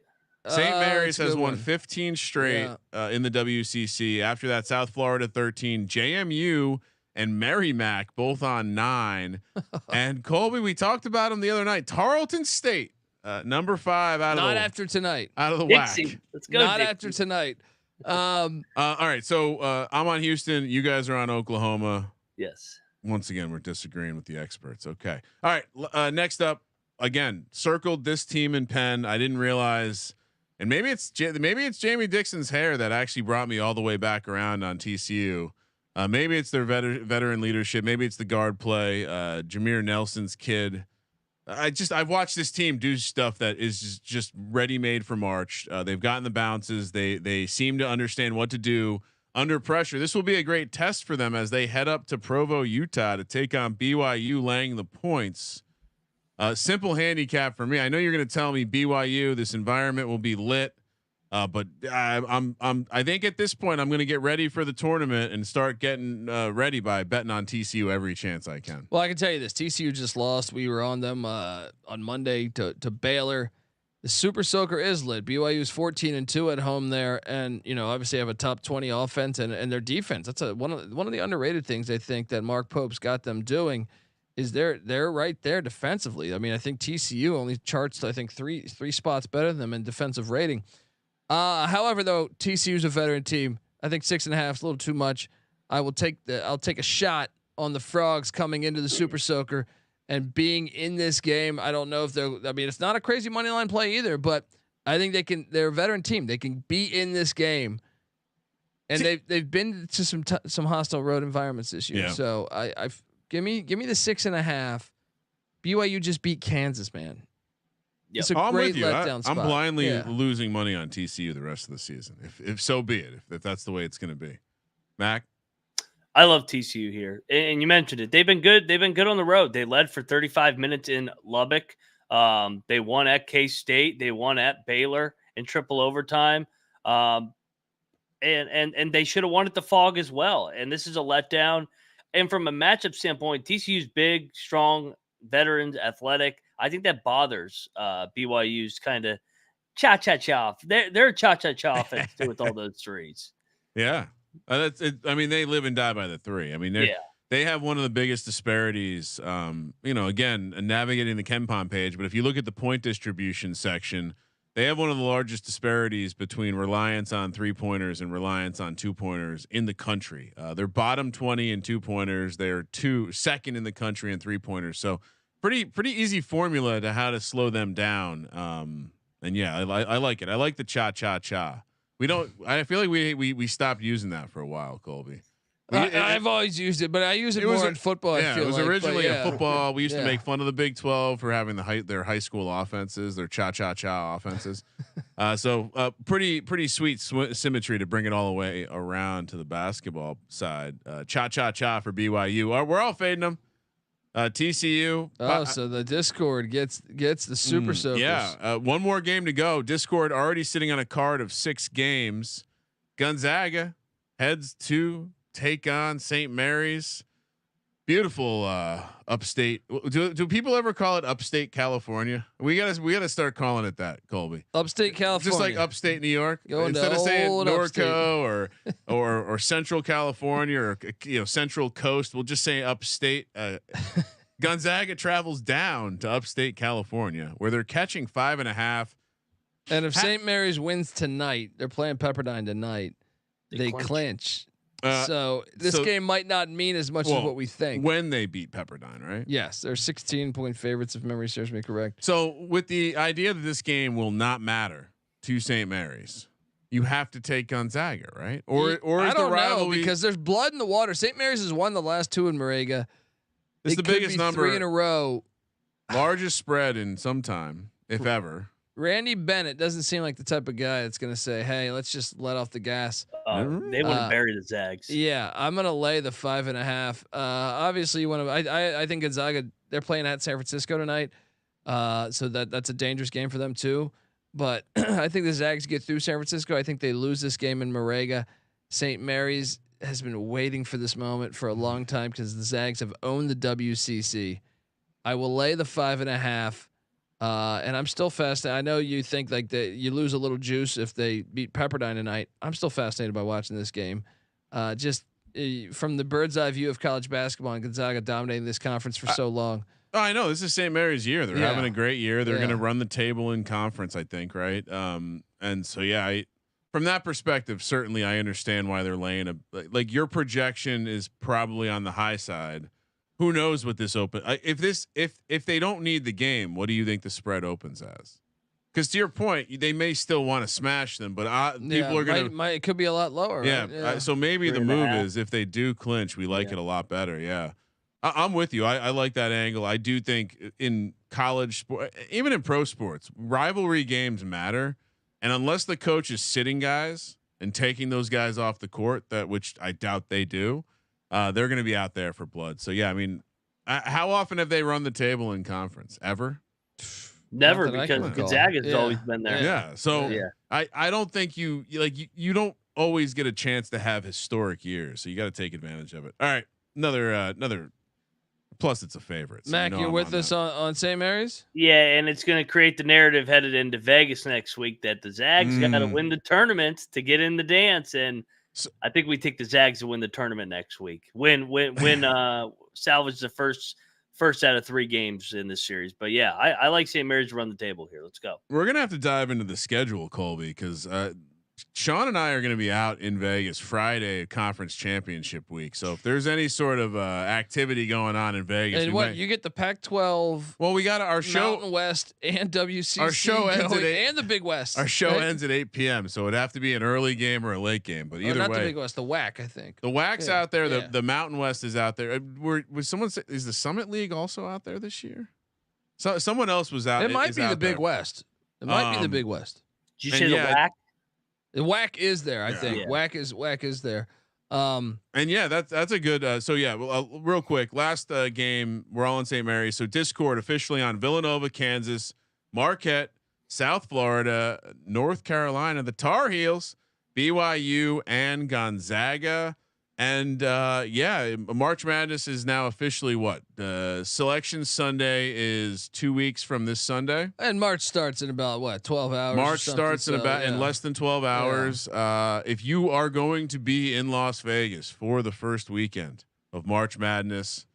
St. Mary's has won 15 straight in the WCC. After that, South Florida 13, JMU and Merrimack both on 9. And Colby, we talked about him the other night. Tarleton State. Number 5 out of after tonight. Out of the whack. Let's go. Not Dixie. after tonight. All right. So I'm on Houston. You guys are on Oklahoma. Yes. Once again, we're disagreeing with the experts. Okay. All right. Next up, again, circled this team in pen. I didn't realize, and maybe it's Jamie Dixon's hair that actually brought me all the way back around on TCU. Maybe it's their veteran leadership. Maybe it's the guard play. Jameer Nelson's kid. I've watched this team do stuff that is just ready made for March. They've gotten the bounces. They seem to understand what to do under pressure. This will be a great test for them as they head up to Provo, Utah to take on BYU, laying the points. Simple handicap for me. I know you're going to tell me BYU, this environment will be lit. But I think at this point I'm going to get ready for the tournament and start getting ready by betting on TCU every chance I can. Well, I can tell you this: TCU just lost. We were on them on Monday to Baylor. The Super Soaker is lit. BYU's 14-2 at home there, and obviously have a top 20 offense and their defense. That's one of the underrated things I think that Mark Pope's got them doing. Is they're right there defensively. I mean, I think TCU only charts three spots better than them in defensive rating. However, though, TCU's a veteran team. I think 6.5 is a little too much. I'll take a shot on the Frogs coming into the Super Soaker and being in this game. I don't know if it's not a crazy money line play either, but I think they're a veteran team. They can be in this game, and they've been to some hostile road environments this year. Yeah. So give me the 6.5. BYU just beat Kansas, man. Yep. It's a great letdown spot. I'm blindly losing money on TCU the rest of the season. If so be it, if that's the way it's going to be. Mac, I love TCU here, and you mentioned it. They've been good. They've been good on the road. They led for 35 minutes in Lubbock. They won at K-State. They won at Baylor in triple overtime. And they should have won at the Fog as well. And this is a letdown. And from a matchup standpoint, TCU's big, strong, veterans, athletic. I think that bothers BYU's kind of cha-cha-cha. They're a cha-cha-cha offense too with all those threes. Yeah. That's it. I mean, they live and die by the 3. I mean, they have one of the biggest disparities, again, navigating the KenPom page, but if you look at the point distribution section, they have one of the largest disparities between reliance on 3-pointers and reliance on 2-pointers in the country. They're bottom 20 in 2-pointers. They're second in the country in 3-pointers. So pretty easy formula to how to slow them down. And yeah, I like it. I like the cha. I feel like we stopped using that for a while, Colby. I've always used it, but I use it more in football. Yeah, it was originally a football. We used to make fun of the Big 12 for having their high school offenses, their cha offenses. So pretty sweet symmetry to bring it all the way around to the basketball side. Cha for BYU. We're all fading them. TCU. Oh, so the Discord gets the Super Soakers. Yeah, one more game to go. Discord already sitting on a card of 6 games. Gonzaga heads to take on St. Mary's. Beautiful upstate. Do people ever call it upstate California? We gotta start calling it that, Colby. Upstate California, just like upstate New York. Instead of saying Norco or Central California or Central Coast, we'll just say upstate. Gonzaga travels down to upstate California, where they're catching 5.5. And if St. Mary's wins tonight, they're playing Pepperdine tonight. They clinch. So this game might not mean as much as what we think when they beat Pepperdine, right? Yes, they're 16-point favorites if memory serves me correct. So with the idea that this game will not matter to St. Mary's, you have to take Gonzaga, right? Or I don't know, because there's blood in the water. St. Mary's has won the last 2 in Moraga. It's the biggest number, 3 in a row, largest spread in some time, if ever. Randy Bennett doesn't seem like the type of guy that's going to say, "Hey, let's just let off the gas." They want to bury the Zags. Yeah, I'm going to lay the 5.5. Obviously, you want to. I think Gonzaga, they're playing at San Francisco tonight, so that's a dangerous game for them too. But I think the Zags get through San Francisco. I think they lose this game in Moraga. St. Mary's has been waiting for this moment for a long time because the Zags have owned the WCC. I will lay the 5.5. And I'm still fascinated. I know you think like that you lose a little juice if they beat Pepperdine tonight. I'm still fascinated by watching this game. Just from the bird's eye view of college basketball and Gonzaga dominating this conference for so long. Oh, I know. This is St. Mary's year. They're having a great year. They're going to run the table in conference, I think. Right. And so, from that perspective, certainly I understand why they're laying like your projection is probably on the high side. Who knows what this if they don't need the game, what do you think the spread opens as? Because to your point, they may still want to smash them, but people are going to. It could be a lot lower. Yeah. Right? So maybe the move is if they do clinch, we like it a lot better. Yeah. I'm with you. I like that angle. I do think in college sport, even in pro sports, rivalry games matter. And unless the coach is sitting guys and taking those guys off the court, which I doubt they do, they're going to be out there for blood. So yeah, I mean, how often have they run the table in conference? Ever? Never, because Gonzaga's always been there. Yeah. So I don't think you don't always get a chance to have historic years. So you got to take advantage of it. All right. Another plus it's a favorite. So Mac, you're with us on St. Mary's? Yeah. And it's going to create the narrative headed into Vegas next week that the Zags got to win the tournament to get in the dance. And I think we take the Zags to win the tournament next week. Win, salvage the first out of 3 games in this series. But yeah, I like St. Mary's to run the table here. Let's go. We're going to have to dive into the schedule, Colby, because Sean and I are going to be out in Vegas Friday conference championship week. So if there's any sort of activity going on in Vegas, and you get the Pac-12. Well, we got our show Mountain West and WCC. Our show ends at 8, and the Big West. Our show ends at 8 p.m. So it'd have to be an early game or a late game. But either not way, the Big West, the WAC, I think. The WAC's out there. The Mountain West is out there. Was someone say, is the Summit League also out there this year? So someone else was out. It might be the Big West. It might be the Big West. Did you say the WAC? The WAC is there, I think. Yeah. WAC is there. And yeah, that's a good. Real quick, last game, we're all in St. Mary's. So Discord officially on Villanova, Kansas, Marquette, South Florida, North Carolina, the Tar Heels, BYU, and Gonzaga. And March Madness is now officially what? Selection Sunday is 2 weeks from this Sunday, and March starts in about 12 hours. March starts in less than 12 hours. Yeah. If you are going to be in Las Vegas for the first weekend of March Madness,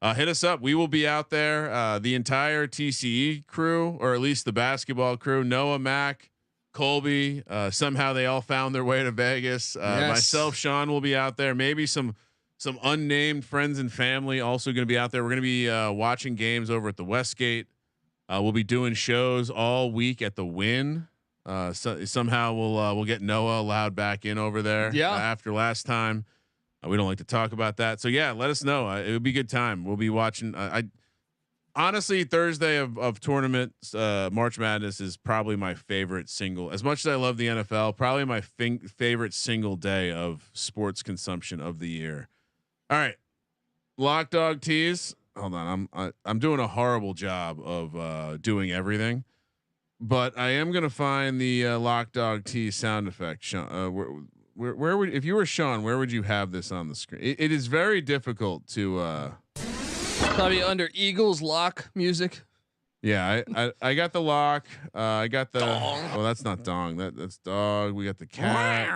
hit us up. We will be out there. The entire TCE crew, or at least the basketball crew, Noah, Mac, Colby, somehow they all found their way to Vegas. Myself, Sean will be out there. Maybe some unnamed friends and family also going to be out there. We're going to be watching games over at the Westgate. We'll be doing shows all week at the Wynn. Somehow we'll get Noah allowed back in over there. After last time, we don't like to talk about that. So yeah, let us know. It would be a good time. We'll be watching. Honestly, Thursday of tournaments, March Madness is probably my favorite single. As much as I love the NFL, probably my favorite single day of sports consumption of the year. All right, Lock Dog Tees. Hold on, I'm doing a horrible job of doing everything, but I am gonna find the Lock Dog Tees sound effect. Sean, where would, if you were Sean, where would you have this on the screen? It is very difficult to. Probably under Eagles lock music. Yeah, I got the lock. I got the. Dong. Oh, that's not dong. That's dog. We got the cat.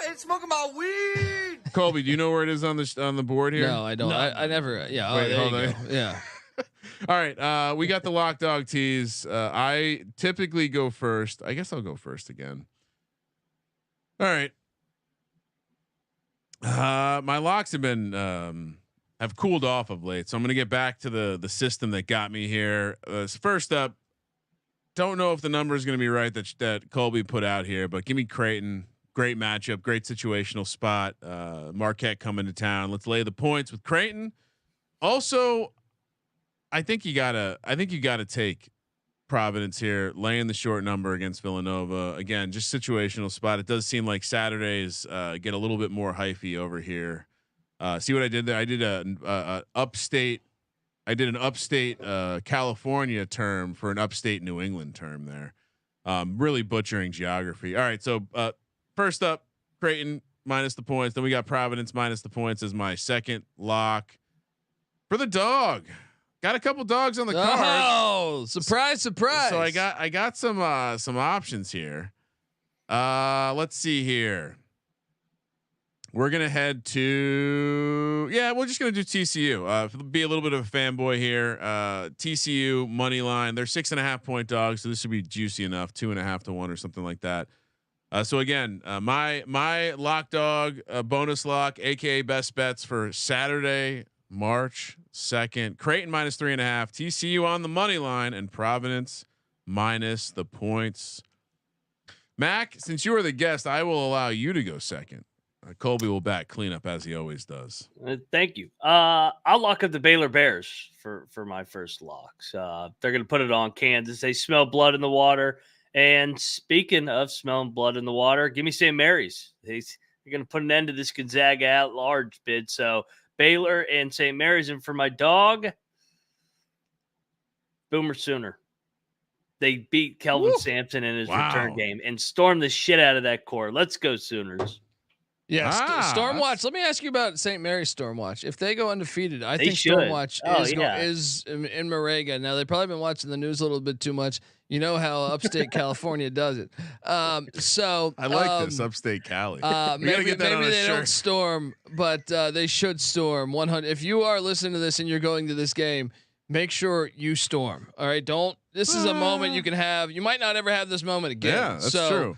It's smoking my weed. Colby, do you know where it is on the board here? No, I don't. No. I never. Yeah. Wait, hold on. Yeah. All right. We got the Lock Dog Tees. I typically go first. I guess I'll go first again. All right. My locks have been have cooled off of late, so I'm going to get back to the system that got me here. First up, don't know if the number is going to be right that Colby put out here, but give me Creighton. Great matchup, great situational spot. Marquette coming to town. Let's lay the points with Creighton. Also, I think you gotta take Providence here, laying the short number against Villanova. Again, just situational spot. It does seem like Saturdays get a little bit more hyphy over here. See what I did there? I did an upstate California term for an upstate New England term there. Really butchering geography. All right. So, first up, Creighton minus the points. Then we got Providence minus the points as my second lock for the dog. Got a couple dogs on the card. Oh, surprise. So I got some options here. Let's see here. We're going to head to, we're just going to do TCU. Be a little bit of a fanboy here. TCU money line. They're 6.5 point dogs. So this should be juicy enough. 2.5 to 1 or something like that. So again, my lock dog bonus lock, AKA best bets for Saturday, March 2nd, Creighton minus 3.5, TCU on the money line, and Providence minus the points. Mac, since you are the guest, I will allow you to go second. Colby will back cleanup as he always does. Thank you. I'll lock up the Baylor Bears for my first locks. They're going to put it on Kansas. They smell blood in the water. And speaking of smelling blood in the water, give me St. Mary's. They're going to put an end to this Gonzaga at-large bid. So Baylor and St. Mary's. And for my dog, Boomer Sooner. They beat Kelvin Sampson in his return game and stormed the shit out of that court. Let's go Sooners. Yeah, Stormwatch. Let me ask you about St. Mary's Stormwatch. If they go undefeated, I think should. Stormwatch is in Moraga. Now they've probably been watching the news a little bit too much. You know how upstate California does it. So I like this upstate Cali. Maybe they don't storm, but they should storm 100. If you are listening to this and you're going to this game, make sure you storm. All right, don't. This is a moment you can have. You might not ever have this moment again. Yeah, that's true.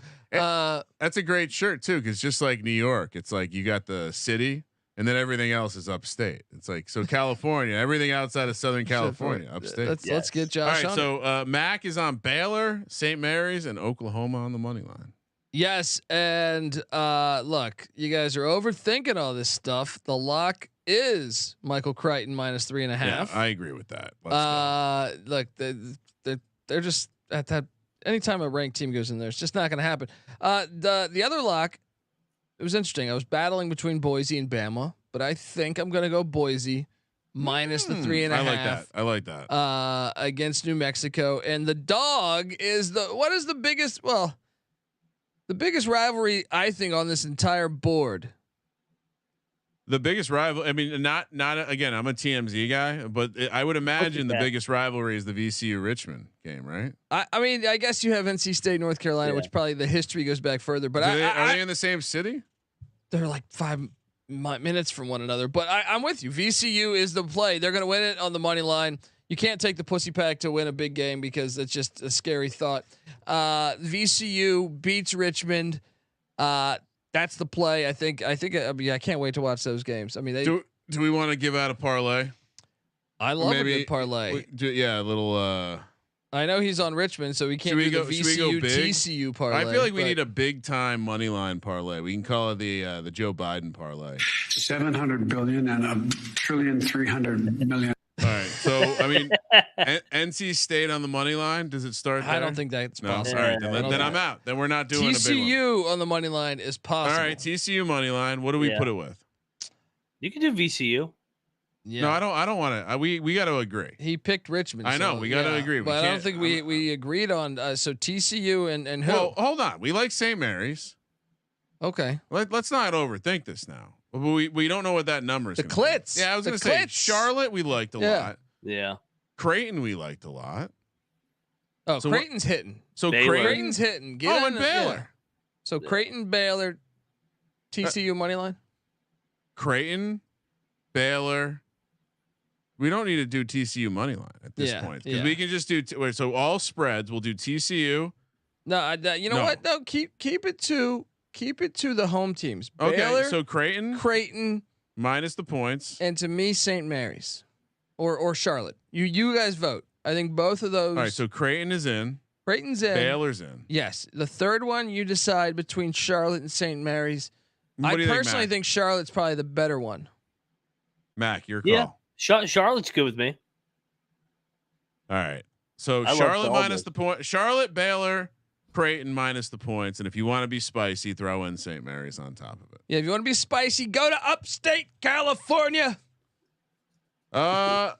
That's a great shirt too, because just like New York, it's like you got the city and then everything else is upstate. It's like, so California, everything outside of Southern California, upstate. Let's get Josh. All right, so Mac is on Baylor, St. Mary's, and Oklahoma on the money line. Yes, and look, you guys are overthinking all this stuff. The lock is Michael Creighton minus 3.5. Yeah, I agree with that. Look, they're just at that. Anytime a ranked team goes in there, it's just not going to happen. The other lock, it was interesting. I was battling between Boise and Bama, but I think I'm going to go Boise minus the 3.5. I like that. Against New Mexico, and the dog is the biggest rivalry I think on this entire board. The biggest rival. I mean, not again. I'm a TMZ guy, but I would imagine the biggest rivalry is the VCU Richmond game, right? I mean, I guess you have NC State, North Carolina, which probably the history goes back further. But are they in the same city? They're like 5 minutes from one another. But I'm with you. VCU is the play. They're going to win it on the money line. You can't take the pussy pack to win a big game because it's just a scary thought. VCU beats Richmond. That's the play. I think. I can't wait to watch those games. I mean, do we want to give out a parlay? I love a good parlay. A little. I know he's on Richmond, so we can't do the VCU TCU parlay. I feel like we need a big time money line parlay. We can call it the Joe Biden parlay. 700 billion and $1,300,000,000,000. All right, so I mean, NC State on the money line. Does it start there? I don't think that's possible. All right, then I'm out. Then we're not doing TCU on the money line is possible. All right, TCU money line. What do we put it with? You can do VCU. Yeah. No, I don't want to. We got to agree. He picked Richmond. I know. We got to agree. But I don't think we agreed on. So TCU and who? Well, hold on. We like St. Mary's. Okay. Let's not overthink this now. We don't know what that number is. The Clits. Yeah, I was going to say Charlotte. We liked a lot. Yeah. Creighton. We liked a lot. Oh, so Creighton's hitting. So Creighton's hitting. And Baylor. Yeah. So Creighton, Baylor, TCU money line. Creighton, Baylor. We don't need to do TCU money line at this point because we can just do so all spreads. We'll do TCU. No, you know what? No, keep it to the home teams. Okay, Baylor, so Creighton minus the points, and to me St. Mary's or Charlotte. You guys vote. I think both of those. All right, so Creighton is in. Creighton's in. Baylor's in. Yes, the third one you decide between Charlotte and St. Mary's. I personally think Charlotte's probably the better one. Mac, your call. Yeah. Charlotte's good with me. All right. So Charlotte minus the point. Charlotte, Baylor, Creighton minus the points. And if you want to be spicy, throw in St. Mary's on top of it. Yeah, if you want to be spicy, go to upstate California. I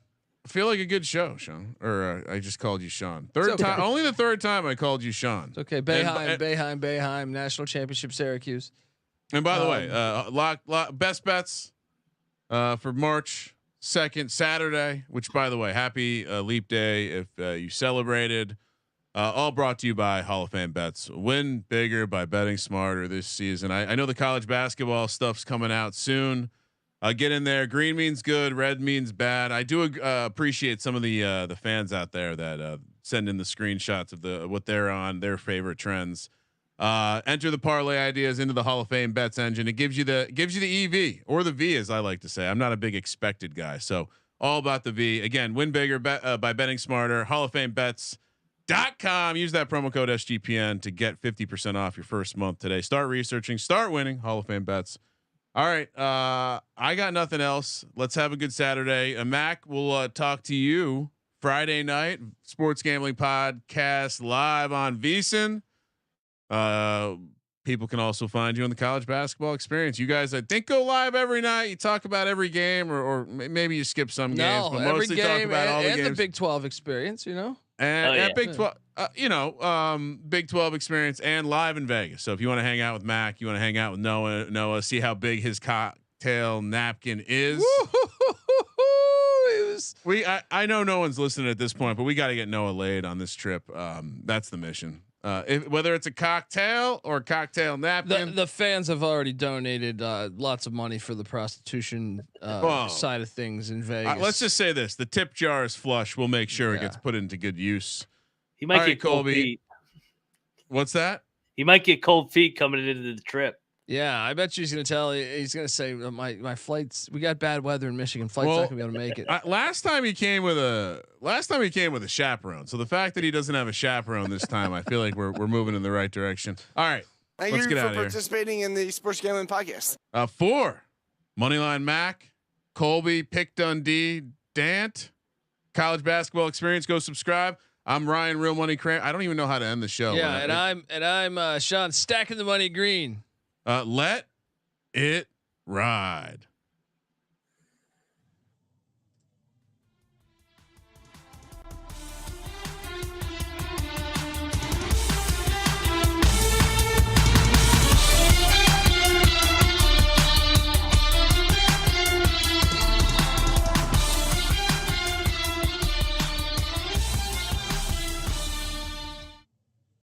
feel like a good show, Sean. Or I just called you Sean. Third time. Only the third time I called you Sean. It's okay. Boeheim, National Championship, Syracuse. And by the way, best bets for March 2nd, Saturday, which by the way, happy Leap Day if you celebrated. All brought to you by Hall of Fame Bets. Win bigger by betting smarter this season. I know the college basketball stuff's coming out soon. Get in there. Green means good. Red means bad. I do appreciate some of the fans out there that send in the screenshots of what they're on, their favorite trends. Enter the parlay ideas into the Hall of Fame Bets engine. It gives you the EV or the V, as I like to say. I'm not a big expected guy, so all about the V. Again, win bigger by betting smarter. Hall of Fame Bets.com. Use that promo code SGPN to get 50% off your first month today. Start researching, start winning. Hall of Fame Bets. All right, I got nothing else. Let's have a good Saturday. Mac, we'll talk to you Friday night. Sports Gambling Podcast live on VSiN. People can also find you on the College Basketball Experience. You guys, I think, go live every night. You talk about every game, or maybe you skip some games, but mostly talk about all the games. And the Big 12 Experience, you know, and Big 12, Big 12 Experience and live in Vegas. So if you want to hang out with Mac, you want to hang out with Noah, see how big his cocktail napkin is. I know no one's listening at this point, but we got to get Noah laid on this trip. That's the mission. Whether it's a cocktail or a cocktail napkin, the fans have already donated lots of money for the prostitution side of things in Vegas. Let's just say this: the tip jar is flush. We'll make sure it gets put into good use. He might get cold feet. What's that? He might get cold feet coming into the trip. Yeah, I bet you he's going to tell. He's going to say, "My flights. We got bad weather in Michigan. Flight's not going to be able to make it." Last time he came with a chaperone. So the fact that he doesn't have a chaperone this time, I feel like we're moving in the right direction. All right, let's get out of here. Participating in the Sports Gambling Podcast. For Moneyline Mac, Colby, Pick Dundee, Dant, College Basketball Experience. Go subscribe. I'm Ryan, Real Money Cram. I don't even know how to end the show. Yeah, and I'm Sean, stacking the money green. Let it ride.